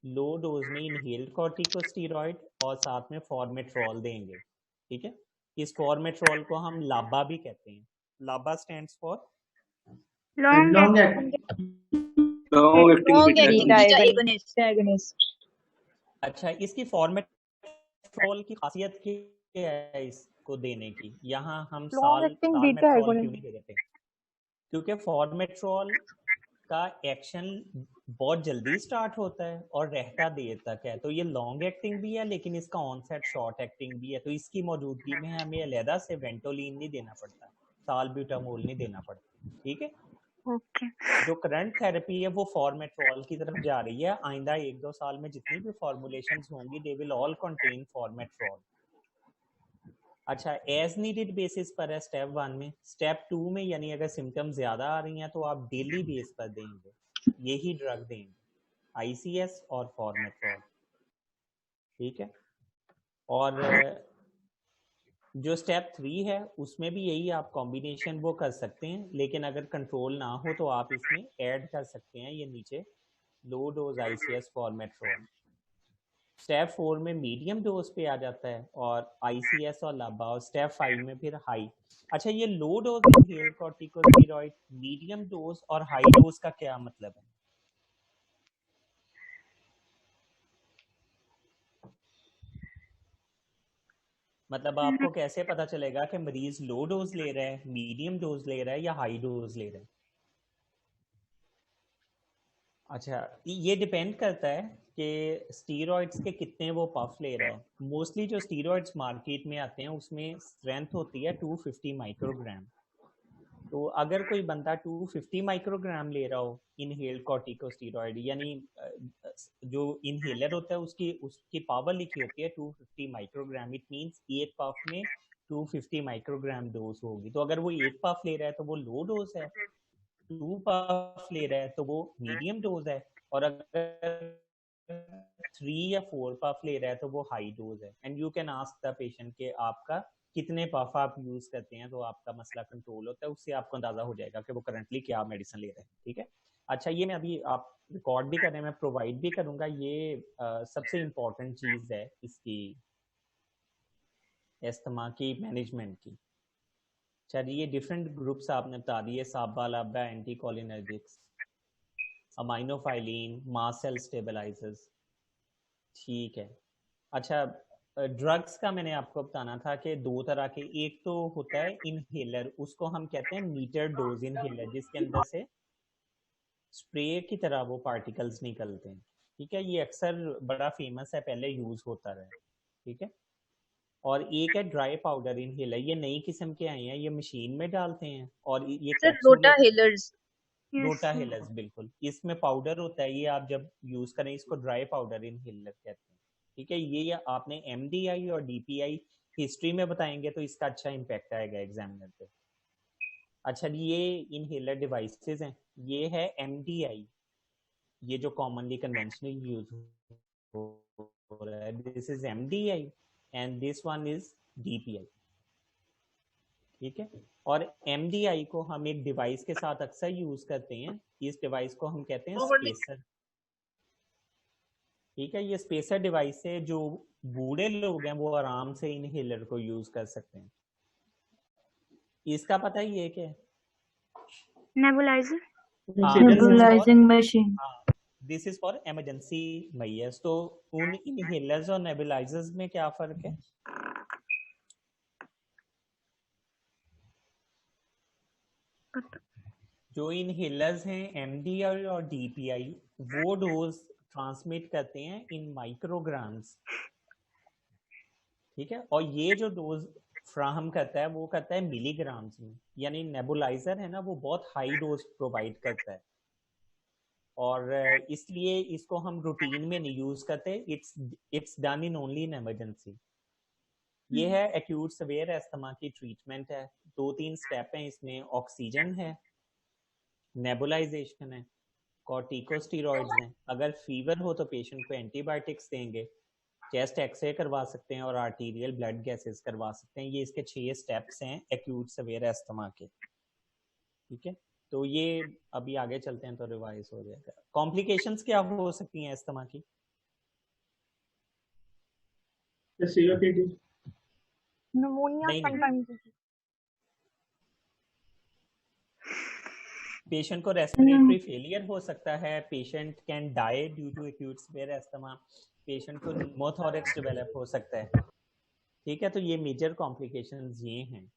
लो डोज में इनहेल्ड कॉर्टिकोस्टेरॉइड और साथ में फॉर्मेट्रोल देंगे, ठीक है। इस फॉर्मेट्रोल को हम लाबा भी कहते हैं। लाबा स्टैंड्स फॉर लॉन्ग एगोनिस्ट। अच्छा, इसकी फॉर्मेट्रोल की खासियत क्या है इसको देने की? यहाँ हम साल्मेट्रोल क्यों नहीं दे देते? क्योंकि फॉर्मेट्रोल का एक्शन बहुत जल्दी स्टार्ट होता है और रहता देर तक है, तो ये लॉन्ग एक्टिंग भी है लेकिन इसका ऑनसेट शॉर्ट एक्टिंग भी है। तो इसकी मौजूदगी में हमें अलहदा से वेंटोलिन नहीं देना पड़ता, साल्ब्यूटामोल नहीं देना पड़ता, ठीक है। ओके। जो करंट थेरेपी है वो फॉर्मेट्रोल की तरफ जा रही है। आइंदा 1-2 साल में जितनी भी फॉर्मुलेशंस होंगी दे विल ऑल कंटेन फॉर्मेट्रोल। अच्छा, एज नीडेड बेसिस पर है स्टेप 1 में। स्टेप 2 में यानी अगर सिम्टम ज्यादा आ रही हैं तो आप डेली बेस पर देंगे, यही ड्रग देंगे, ICS और फॉर्मेट्रोल, ठीक है। और जो स्टेप 3 है उसमें भी यही आप कॉम्बिनेशन वो कर सकते हैं, लेकिन अगर कंट्रोल ना हो तो आप इसमें ऐड कर सकते हैं ये नीचे लो डोज ICS फॉर्मेट्रोल। स्टेप 4 में मीडियम डोज पे आ जाता है और ICS और लाबा, और स्टेप 5 में फिर हाई। अच्छा, ये low dose inhaled corticosteroid, medium dose और हाई डोज का क्या मतलब है? मतलब आपको कैसे पता चलेगा कि मरीज लो डोज ले रहा है, मीडियम डोज ले रहा है या हाई डोज ले रहा है? अच्छा, ये डिपेंड करता है कि स्टीरॉइड्स के कितने वो पफ ले रहा है। मोस्टली जो स्टीरॉइड्स मार्केट में आते हैं उसमें स्ट्रेंथ होती है 250 माइक्रोग्राम। तो अगर कोई बंदा 250 माइक्रोग्राम ले रहा हो इनहेल्ड कॉर्टिकोस्टेरॉइड, यानी जो इनहेलर होता है उसकी पावर लिखी होती है 250 माइक्रोग्राम, इट मींस एक पफ में 250 माइक्रोग्राम डोज होगी। तो अगर वो एक पफ ले रहा है तो वो लो डोज है, 2 पफ ले रहा है तो वो मीडियम डोज है, और अगर 3 या 4 पफ ले रहा है तो वो हाई डोज है। And you can ask the patient के आपका कितने पफ आप यूज करते हैं, तो आपका मसला कंट्रोल होता है, उससे आपको अंदाजा हो जाएगा कि वो करंटली क्या मेडिसिन ले रहे हैं। ठीक है। अच्छा, ये मैं अभी आप रिकॉर्ड भी कर रहे हैं, मैं प्रोवाइड भी करूंगा। ये सबसे इम्पोर्टेंट चीज है इसकी अस्थमा की मैनेजमेंट की। चलिए, डिफरेंट ग्रुप्स आपने बता दिए, SABA LABA anticholinergics, aminophylline, mast cell stabilisers. ठीक है। अच्छा, ड्रग्स का मैंने आपको बताना था कि 2 तरह के, एक तो होता है इनहेलर, उसको हम कहते हैं मीटर डोज इनहेलर, जिसके अंदर से स्प्रे की तरह वो पार्टिकल्स निकलते हैं। ठीक है, ये अक्सर बड़ा फेमस है, पहले यूज होता रहा। ठीक है। और एक है ड्राई पाउडर इनहेलर, ये नई किस्म के आए हैं, ये मशीन में डालते हैं और ये सर कैप्सूल रोटा हेलर्स। रोटा हेलर्स, बिल्कुल, इसमें पाउडर होता है। ये आप जब यूज करें इसको ड्राई पाउडर इनहेलर कहते हैं। ठीक है। ये आपने एमडीआई और डीपीआई हिस्ट्री में बताएंगे तो इसका अच्छा इम्पैक्ट आएगा एग्जामिनर पे। अच्छा, ये इनहेलर डिवाइसेस हैं। ये है एमडीआई, ये जो कॉमनली कन्वेंशनल यूज हो रहा है, this is MDI and this one is DPI. ठीक है। और एमडीआई को हम एक डिवाइस के साथ अक्सर यूज करते हैं, इस डिवाइस को हम कहते हैं स्पेसर। ठीक है। ये स्पेसर डिवाइस है, जो बूढ़े लोग हैं वो आराम से इनहेलर को यूज कर सकते हैं। इसका पता ही है क्या? Nebuliser, nebulising machine. This is for emergency measures. तो उन इनहेलर्स और नेबुलाइजर्स में क्या फर्क है? जो इनहेलर्स हैं एमडीआई और डीपीआई, वो डोज ट्रांसमिट करते हैं इन माइक्रोग्राम्स। ठीक है। और ये जो डोज फ्राहम करता है वो करता है मिलीग्राम्स में, यानी नेबुलाइजर है ना, वो बहुत हाई डोज प्रोवाइड करता है, और इसलिए इसको हम रूटीन में नहीं यूज करते। It's done in only in emergency. ये है एक्यूट सवेयर अस्थमा की ट्रीटमेंट है। 2-3 स्टेप हैं इसमें। ऑक्सीजन है, नेबुलाइजेशन है, कॉर्टिकोस्टेरॉइड्स हैं। अगर फीवर हो तो पेशेंट को एंटीबायोटिक्स देंगे, चेस्ट एक्सरे करवा सकते हैं और आर्टीरियल ब्लड गैसेस करवा सकते हैं। ये इसके 6 स्टेप्स हैं एक्यूट सवेयर अस्थमा के। ठीक है। तो ये अभी आगे चलते हैं तो रिवाइज हो जाएगा। कॉम्प्लिकेशंस क्या हो सकती हैं अस्थमा की? निमोनिया, समटाइम्स पेशेंट को रेस्पिरेटरी फेलियर हो सकता है, patient can die due to acute severe asthma, patient को न्यूमोथोरैक्स डेवलप हो सकता है। ठीक है। तो ये मेजर कॉम्प्लिकेशंस ये हैं।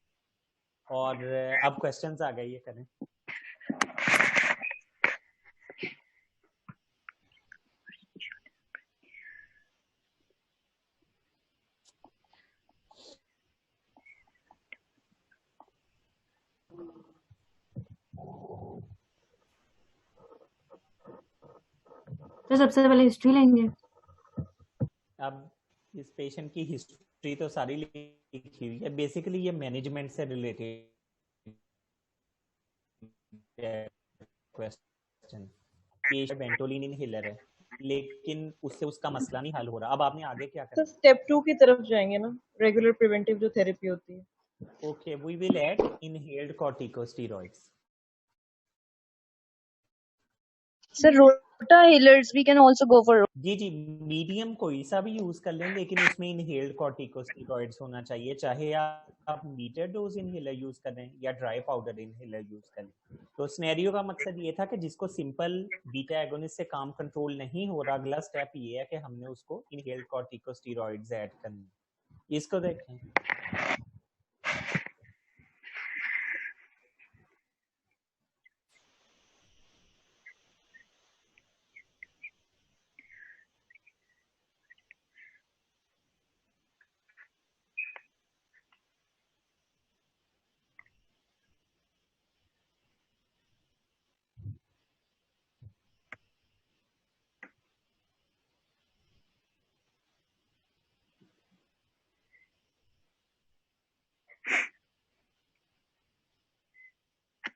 और अब क्वेश्चंस आ गए, ये करें। तो सबसे पहले हिस्ट्री लेंगे। अब इस पेशेंट की हिस्ट्री तो सारी लिखी हुई है। बेसिकली ये मैनेजमेंट से related question. Patient Ventolin inhaler है, लेकिन उससे उसका मसला नहीं हल हो रहा। अब आपने आगे क्या तो करना? स्टेप 2 की तरफ जाएंगे ना, रेगुलर प्रिवेंटिव जो थेरेपी होती है। Okay, we will add inhaled corticosteroids. Sir Rotahalers we can also go for. जी जी, मीडियम कोई सा भी यूज कर लें, लेकिन उसमें इनहेल्ड कॉर्टिकोस्टेरॉइड्स होना चाहिए, चाहे आप मीटर डोज इनहेलर यूज करें या ड्राई पाउडर इनहेलर यूज करें। तो स्नेरियो का मकसद ये था कि जिसको सिंपल बीटा एगोनिस्ट से काम कंट्रोल नहीं हो रहा, अगला स्टेप ये है कि हमने उसको इनहेल्ड कॉर्टिकोस्टेरॉइड्स ऐड करने। इसको देखें।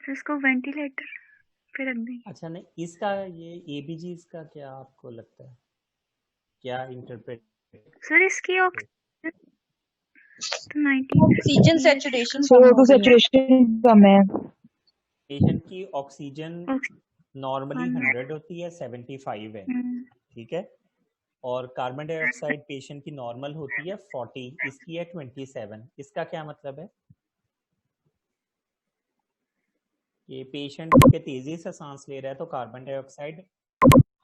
तो इसको वेंटिलेटर पे रख देंगे। अच्छा, नहीं इसका ये एबीजी इसका क्या आपको लगता है, क्या इंटरप्रेट? सर इसकी ऑक्सीजन तो 90 ऑक्सीजन सेचुरेशन कम CO2 हो गई है। saturation कम है। पेशेंट की ऑक्सीजन नॉर्मली कम 100 होती है, 75 है, ठीक है। और कार्बन डाइऑक्साइड पेशेंट की नॉर्मल होती है 40, इसकी है 27। इसका क्या मतलब है? ये पेशेंट के तेजी से सांस ले रहा है तो कार्बन डाइऑक्साइड,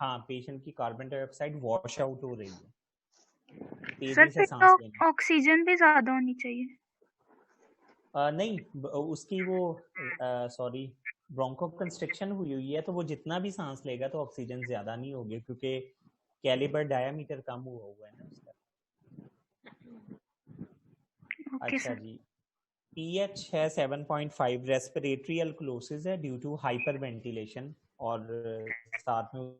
हाँ पेशेंट की कार्बन डाइऑक्साइड वॉश आउट हो रही है तेजी सर से फिर सांस लेने। तो ऑक्सीजन भी ज्यादा होनी चाहिए। नहीं उसकी वो सॉरी ब्रोंको कंस्ट्रिक्शन हुई है तो वो जितना भी सांस लेगा तो ऑक्सीजन ज्यादा नहीं होगी क्योंकि कैलिबर डायामीटर कम हुआ है ना उसका। अच्छा जी, पीएच है 7.5, रेस्पिरेटरी अल्कलोसिस है ड्यू टू हाइपर वेंटिलेशन और साथ में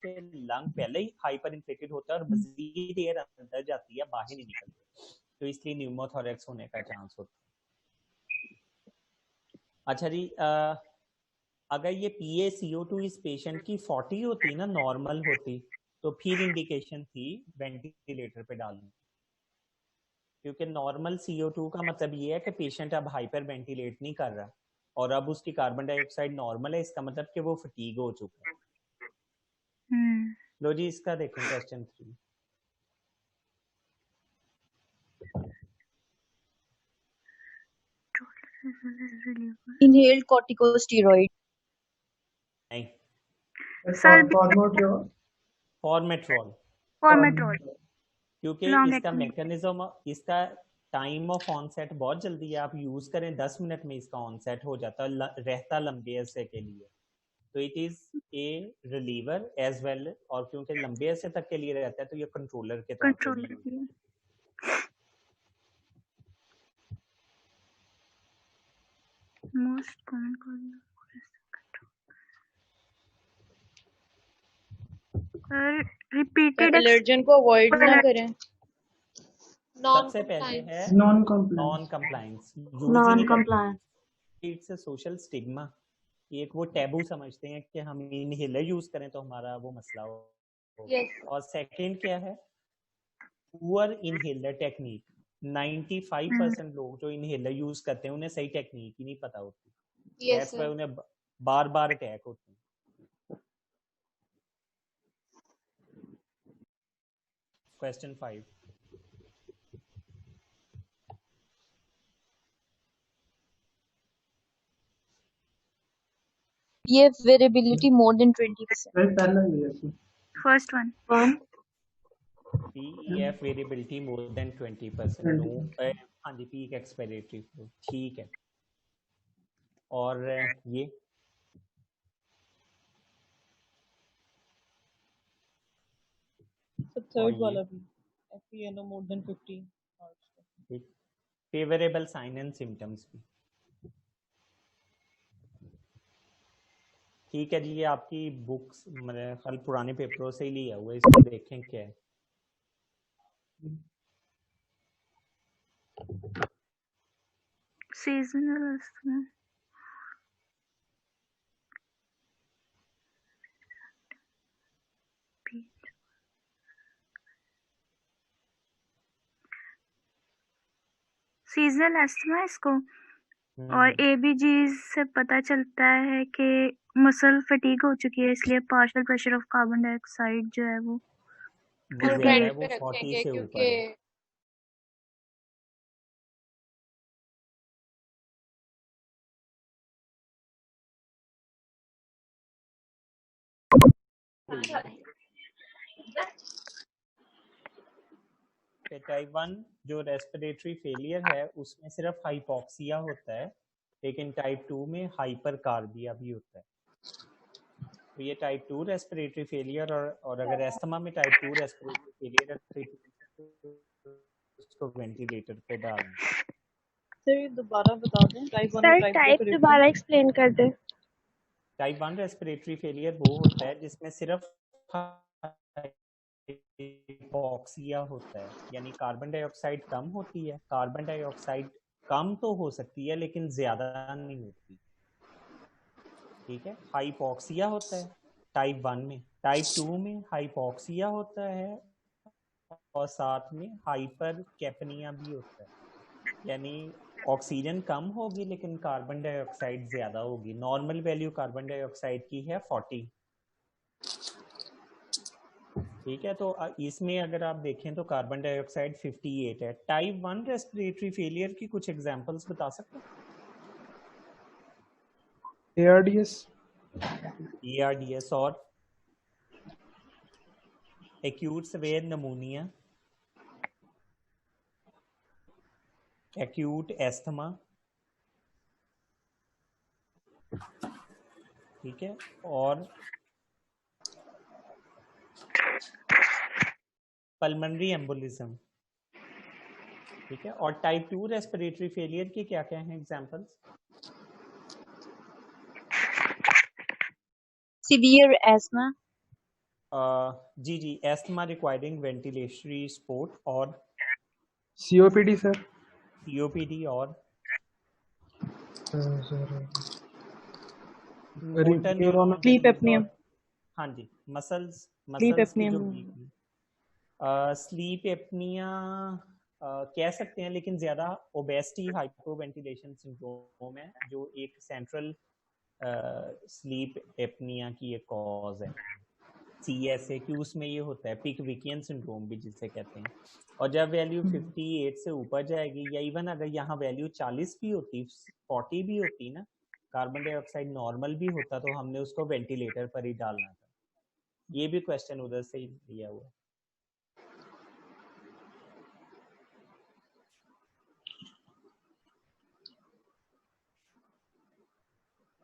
लंग पहले ही हाइपर इन्फ्लेटेड होता है और मजीद एयर अंदर जाती है, बाहर नहीं निकलती, तो इसलिए न्यूमोथोरेक्स होने का चांस होता है। अच्छा जी, अगर ये PaCO2 इस पेशेंट की 40 होती ना, नॉर्मल होती, तो फिर इंडिकेशन थी वेंटिलेटर पे डालनी, क्योंकि नॉर्मल CO2 का मतलब ये है कि पेशेंट अब हाइपर वेंटिलेट नहीं कर रहा और अब उसकी कार्बन डाइऑक्साइड नॉर्मल है, इसका मतलब कि वो फटीग हो चुका है। लो जी, इसका देखें क्वेश्चन 3। इनहेल्ड कॉर्टिकोस्टेरॉइड नहीं, फॉर्मेट्रोल फॉर्मेट्रोल क्योंकि इसका मैकेनिज्म, इसका टाइम ऑफ ऑनसेट बहुत जल्दी है, आप यूज करें 10 मिनट में इसका ऑनसेट हो जाता है, रहता लंबे अरसे के लिए, तो it is a reliever as well, और क्योंकि लंबे अरसे तक के लिए रहता है तो ये कंट्रोलर के तौर पे भी यूज है। Most common cause repeated allergen को अवॉइड ना करें। सबसे पहले है non compliance, non compliance, it's a social stigma, एक वो टैबू समझते हैं कि हम इनहेलर यूज करें तो हमारा वो मसला हो। और सेकंड क्या है, पुअर इनहेलर टेक्निक। 95% लोग जो इनहेलर यूज करते हैं उन्हें सही टेक्निक ही नहीं पता होती, दैट्स व्हाई उन्हें बार बार अटैक होते हैं। Question 5, PF variability more than 20%. First one PEF variability more than 20%, no, हाँ जी, पीक एक्सपेरेटरी फ्लो, ठीक है। और ये थर्ड वाला भी FeNO more than 50 favourable sign and symptoms भी, ठीक है जी। ये आपकी बुक्स मेरे ख्याल पुराने पेपरों से ही लिया हुआ है, इसको देखें क्या है। सीजनल सीजनल अस्थमा इसको। और हम्म, एबीजी से पता चलता है कि मसल फटीग हो चुकी है, इसलिए partial pressure of carbon dioxide जो है वो वो ज्यादा है, 58। वो 40 से ऊपर है। टाइप 1 जो रेस्पिरेटरी फेलियर है उसमें सिर्फ हाइपोक्सिया होता है, लेकिन टाइप 2 में हाइपरकार्बिया भी होता है। तो ये टाइप 2 रेस्पिरेटरी फेलियर, और अगर एस्थमा में टाइप 2 रेस्पिरेटरी फेलियर है तो उसको वेंटिलेटर पे डालना। सर दोबारा बता दें टाइप 1 और सर टाइप 2 टाइप का डिफरेंस। दोबारा एक्सप्लेन कर दे। टाइप 1 रेस्पिरेटरी फेलियर वो होता है जिसमें सिर्फ हाइपोक्सिया होता है, यानी कार्बन डाइऑक्साइड कम होती है। कार्बन डाइऑक्साइड कम तो हो सकती है लेकिन ज्यादा नहीं होती, ठीक है। हाइपोक्सिया होता है टाइप 1 में। टाइप 2 में हाइपोक्सिया होता है और साथ में हाइपर कैपनिया भी होता है, यानी ऑक्सीजन कम होगी लेकिन कार्बन डाइऑक्साइड ज्यादा होगी। नॉर्मल वैल्यू कार्बन डाइऑक्साइड की है 40, ठीक है। तो इसमें अगर आप देखें तो कार्बन डाइऑक्साइड 58 है। टाइप 1 रेस्पिरेटरी फेलियर की कुछ एग्जांपल्स बता सकते हैं? ARDS और acute severe pneumonia, acute asthma, ठीक है, और पल्मोनरी एम्बोलिज्म, ठीक है। और टाइप 2 रेस्पिरेटरी फेलियर की क्या क्या हैं एग्जांपल्स? सिवियर एस्मा, जी एस्थमा रिक्वायरिंग वेंटिलेटरी सपोर्ट, और COPD सर। COPD और स्लीप एपनिया। हाँ जी, मसल्स स्लीप की एपनिया। जो स्लीप एपनिया कह सकते हैं, लेकिन ज्यादा ओबेसिटी हाइपोवेंटिलेशन सिंड्रोम है जो एक सेंट्रल स्लीप एपनिया की एक कॉज है। CSA उसमें ये होता है, पिकविकियन सिंड्रोम भी जिसे कहते हैं। और जब वैल्यू 58 से ऊपर जाएगी, या इवन अगर यहाँ वैल्यू 40 भी होती, 40 भी होती ना, कार्बन डाइऑक्साइड नॉर्मल भी होता, तो हमने उसको वेंटिलेटर पर ही डालना था। ये भी क्वेश्चन उधर से ही लिया हुआ है।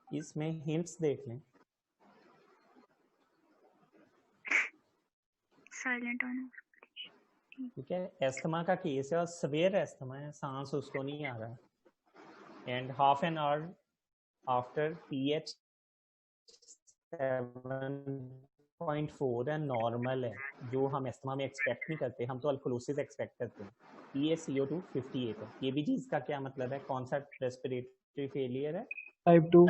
इसमें हिंट्स देख लें। Silent on. ठीक है, एस्थमा का केस है और सवेयर एस्थमा है, सांस उसको नहीं आ रहा, and half an hour after pH 7.4 है, नॉर्मल है, जो हम एस्थमा में एक्सपेक्ट नहीं करते। हम तो अल्कोलोसिस एक्सपेक्ट करते हैं। pH CO2 58 है। ये भी चीज का क्या मतलब है? कौन सा रेस्पिरेटरी फेलियर है? टाइप 2।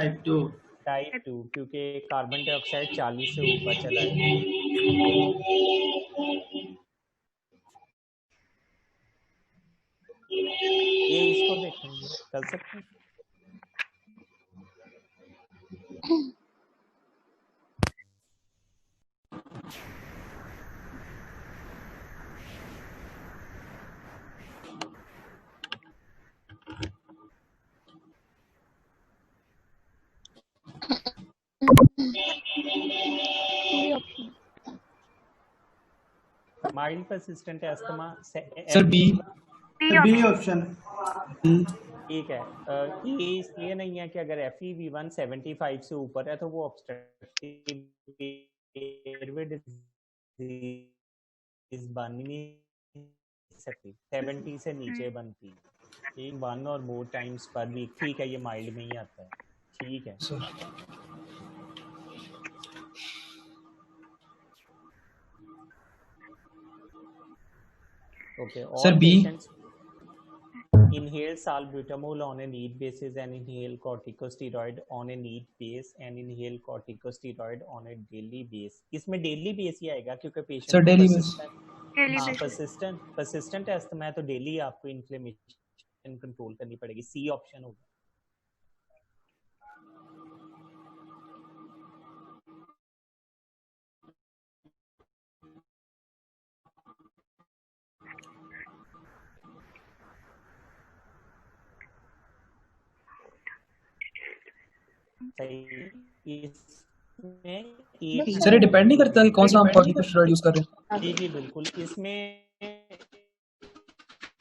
टाइप 2, क्योंकि कार्बन डाइऑक्साइड 40 से ऊपर चला गया। ये इसको देखेंगे, कर सकते हैं। Mild persistent asthma sir B option. ठीक है। ये इसलिए नहीं है कि अगर FEV1 75 से ऊपर है तो वो ऑब्स्ट्रक्टिव एयरवे डिजीज बन नहीं सकती, 70 से नीचे बनती है, ठीक, 1 और मोर टाइम्स पर वीक, ठीक है, ये माइल्ड में ही आता है, ठीक है। Okay, all patients inhale salbutamol on a need basis and inhale corticosteroid on a need base and inhale corticosteroid on a daily base. इसमें daily base ही आएगा क्योंकि patient sir daily base persistent asthma है तो daily आपको inflammation control करनी पड़ेगी। C option होगा। Sir ये डिपेंड नहीं करता कि कौन सा हम कॉर्टिकोस्टेरॉइड यूज कर रहे हैं। जी बिल्कुल, इसमें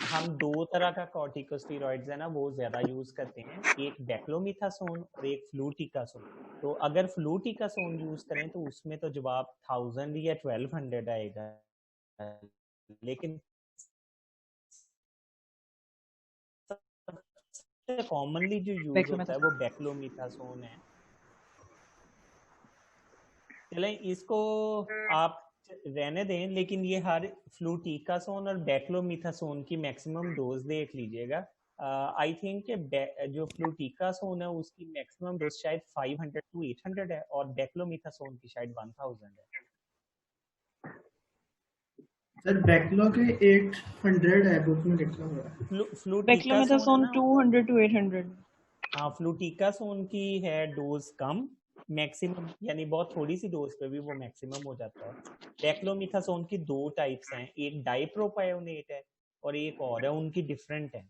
हम दो तरह का कॉर्टिकोस्टेरॉइड्स है ना वो ज्यादा यूज करते हैं, एक डेक्लोमिथासोन और एक फ्लूटिकासोन। तो अगर फ्लूटिकासोन यूज करें तो उसमें तो जवाब 1000 या 1200 आएगा, लेकिन कॉमनली जो यूज होता है वो डेक्लोमिथासोन है। चलें इसको आप रहने दें, लेकिन ये हर फ्लूटिकासोन और डेक्लोमिथासोन की मैक्सिमम डोज देख लीजिएगा। आई थिंक जो फ्लूटिकासोन है उसकी मैक्सिमम डोज शायद 500 to 800 है और डेक्लोमिथासोन की शायद 1000 है। सर बैकलॉग के 800 है, बुक में लिखा हुआ है। डेक्लोमेथासोन 200 to 800। हाँ, फ्लूटिकासोन की है डोज कम, मैक्सिमम यानी बहुत थोड़ी सी डोज पे भी वो मैक्सिमम हो जाता है। डेक्लोमिथासोन की दो टाइप्स हैं, एक डाइप्रोपायोनेट है और एक और है, उनकी डिफरेंट है।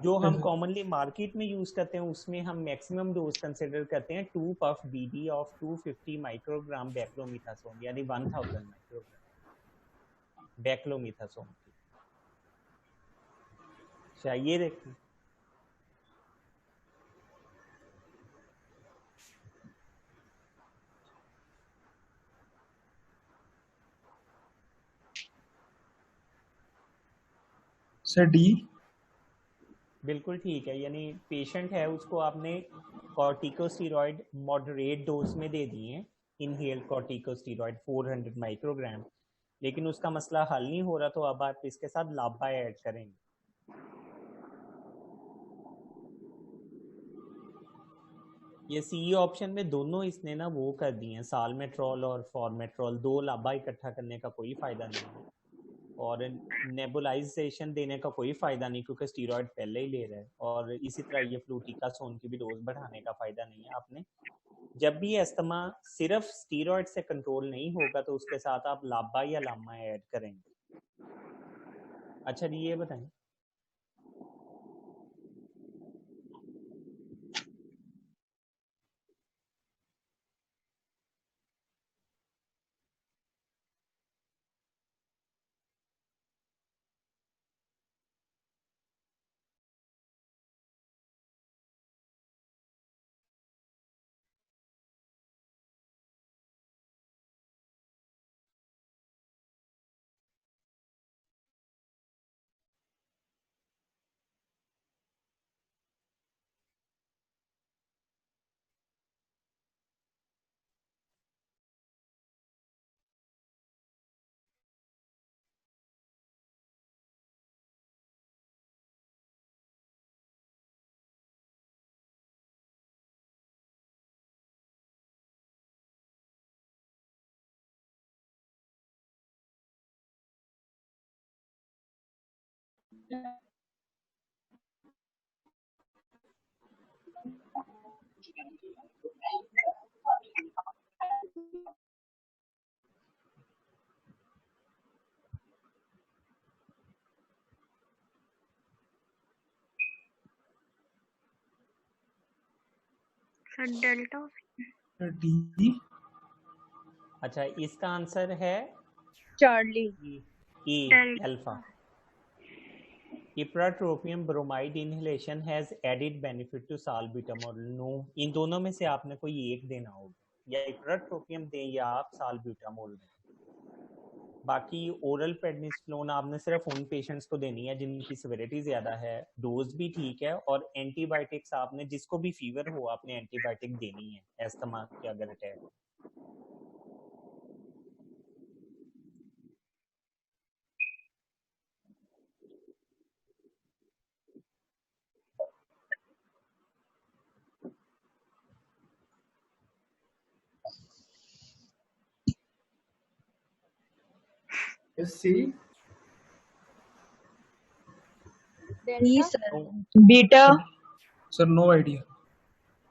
जो हम कॉमनली मार्केट में यूज करते हैं उसमें हम मैक्सिमम डोज कंसिडर करते हैं 2 पफ बीडी ऑफ 250 माइक्रोग्राम डेक्लोमिथासोन यानी 1000 माइक्रोग्राम डेक्लोमिथासोन की। चाहिए देखें सर डी बिल्कुल ठीक है, यानी पेशेंट है उसको आपने कॉर्टिकोस्टेरॉइड मॉडरेट डोज में दे दिए, इनहेल्ड कॉर्टिकोस्टेरॉइड 400 माइक्रोग्राम, लेकिन उसका मसला हल नहीं हो रहा, तो अब आप इसके साथ लाबा ऐड करेंगे। ये सी ऑप्शन में दोनों इसने ना वो कर दिए हैं, सालमेट्रॉल और फॉर्मेट्रॉल, दो लाबा इकट्ठा करने का कोई फायदा नहीं है और नेबुलाइजेशन देने का कोई फायदा नहीं क्योंकि स्टीरॉयड पहले ही ले रहा है, और इसी तरह ये फ्लूटिकासोन की भी डोज बढ़ाने का फायदा नहीं है। आपने जब भी अस्थमा सिर्फ स्टीरॉयड से कंट्रोल नहीं होगा तो उसके साथ आप लाबा या लामा ऐड करेंगे। अच्छा जी ये बताएं, सर डेल्टा डी। अच्छा इसका आंसर है Charlie A alpha. Ipratropium bromide inhalation has added benefit to salbutamol. No, इन दोनों में से आपने कोई एक देना होगा, या इप्राट्रोपियम दें या आप साल्ब्यूटामोल दें। बाकी ओरल प्रेडनिसोलोन आपने सिर्फ उन पेशेंट्स को देनी है जिनकी सिविरिटी ज़्यादा है, डोज भी ठीक है, और एंटीबायोटिक्स आपने जिसको भी फीवर हो आपने एंटीबायोटिक देनी है एस्थमा के अगर attack. C delta beta sir no idea.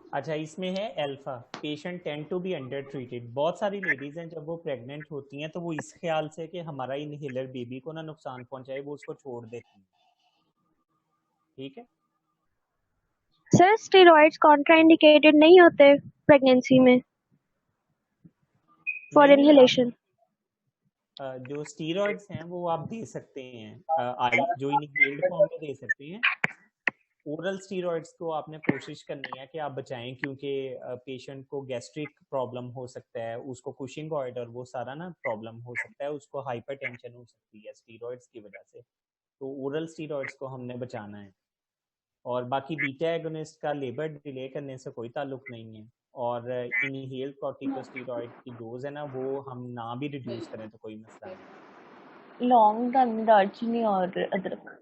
अच्छा, इसमें है alpha. Patient tend to be under treated. बहुत सारी लेडीज हैं जब वो प्रेग्नेंट होती हैं तो वो इस ख्याल से कि हमारा इनहेलर बेबी को ना नुकसान पहुंचाए, वो उसको छोड़ देती हैं। ठीक है, सर स्टेरॉइड्स कॉन्ट्राइंडिकेटेड नहीं होते प्रेगनेंसी में फॉर नहीं, इनहेलेशन? जो स्टीरॉइड्स हैं वो आप दे सकते हैं, जो इनहेल्ड फॉर्म में दे सकते हैं। ओरल स्टीरॉइड्स को आपने कोशिश करनी है कि आप बचाएं, क्योंकि पेशेंट को गैस्ट्रिक प्रॉब्लम हो सकता है, उसको कुशिंग और वो सारा ना प्रॉब्लम हो सकता है, उसको हाइपरटेंशन हो सकती है स्टीरॉइड्स की वजह से। तो ओरल स्टीरॉइड्स को हमने बचाना है। और बाकी बीटा एगोनिस्ट का लेबर डिले करने से कोई ताल्लुक नहीं है, और इनहेल्ड कॉर्टिकोस्टेरॉइड की डोज है ना, वो हम ना भी रिड्यूस करें तो कोई मसला नहीं। लौंग, दालचीनी और अदरक।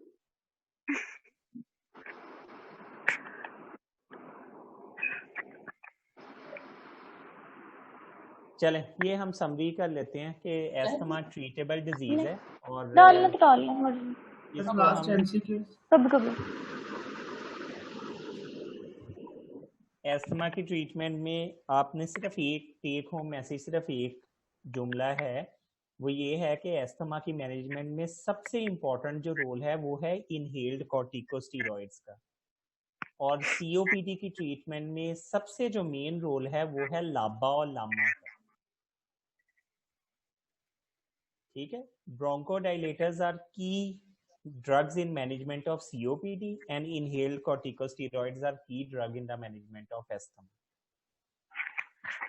चलें, ये हम समरी कर लेते हैं कि एस्थमा ट्रीटेबल डिजीज है, और डालना इसको लास्ट हम एमसीक्यू कभी एस्थमा की ट्रीटमेंट में आपने सिर्फ एक टेक होम मैसेज, सिर्फ एक जुमला है, वो ये है कि एस्थमा की मैनेजमेंट में सबसे इम्पोर्टेंट जो रोल है वो है इनहेल्ड कॉर्टिकोस्टेरॉइड्स का, और सीओपीडी की ट्रीटमेंट में सबसे जो मेन रोल है वो है लाबा और लामा का। ठीक है, ब्रोंकोडाइलेटर्स आर की drugs in management of COPD and inhaled corticosteroids are key drug in the management of asthma.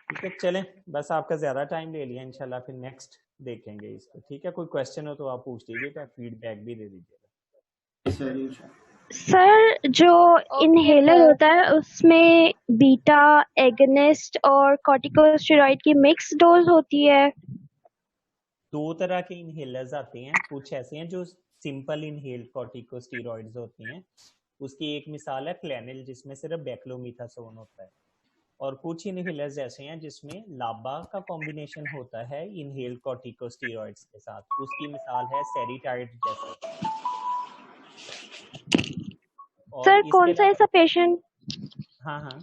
ठीक है, चलें, बस आपका ज्यादा टाइम ले लिया, इंशाल्लाह फिर नेक्स्ट देखेंगे इसको। ठीक है, कोई क्वेश्चन हो तो आप पूछ लीजिएगा, फीडबैक भी दे दीजिएगा। सर जो इनहेलर होता है उसमें बीटा एगनिस्ट और कॉर्टिकोस्टेरॉइड की मिक्स डोज होती है? दो तरह के इनहेलर्स आते हैं, कुछ ऐसे हैं जो सिंपल इनहेल्ड कॉर्टिकोस्टेरॉइड्स होती हैं, उसकी एक मिसाल है क्लेनिल जिसमें सिर्फ बेक्लोमीथासोन होता है, और कुछ इनहेलर्स ऐसे हैं जिसमें लाबा का कॉम्बिनेशन होता है इनहेल्ड कॉर्टिकोस्टेरॉइड्स के साथ, उसकी मिसाल है सेरिटाइड जैसे। सर कौन सा ऐसा पेशेंट हाँ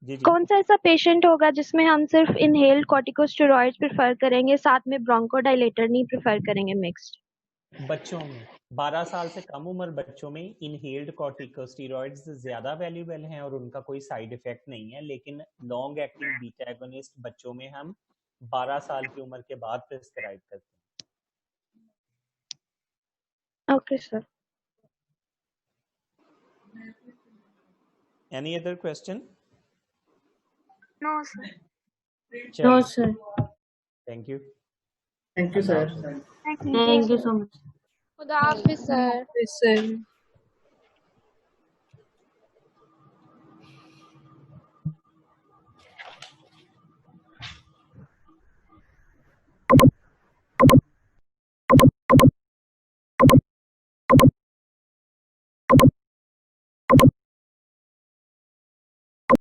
जी कौन सा ऐसा पेशेंट होगा जिसमें हम सिर्फ इनहेल्ड कॉर्टिकोस्टेरॉइड्स प्रेफर करेंगे, साथ में ब्रोंकोडाइलेटर नहीं प्रेफर करेंगे मिक्स्ड? बच्चों में 12 साल से कम उम्र बच्चों में इनहेल्ड कॉर्टिकोस्टेरॉइड्स ज्यादा वैल्यूएबल हैं और उनका कोई साइड इफेक्ट नहीं है, लेकिन लॉन्ग एक्टिंग बीटा एगोनिस्ट बच्चों में हम 12 साल की उम्र के बाद प्रिस्क्राइब करते हैं। Okay sir. Any other question? No sir. No sir. Thank you sir. Thank you so much. खुदा हाफिज़ सर।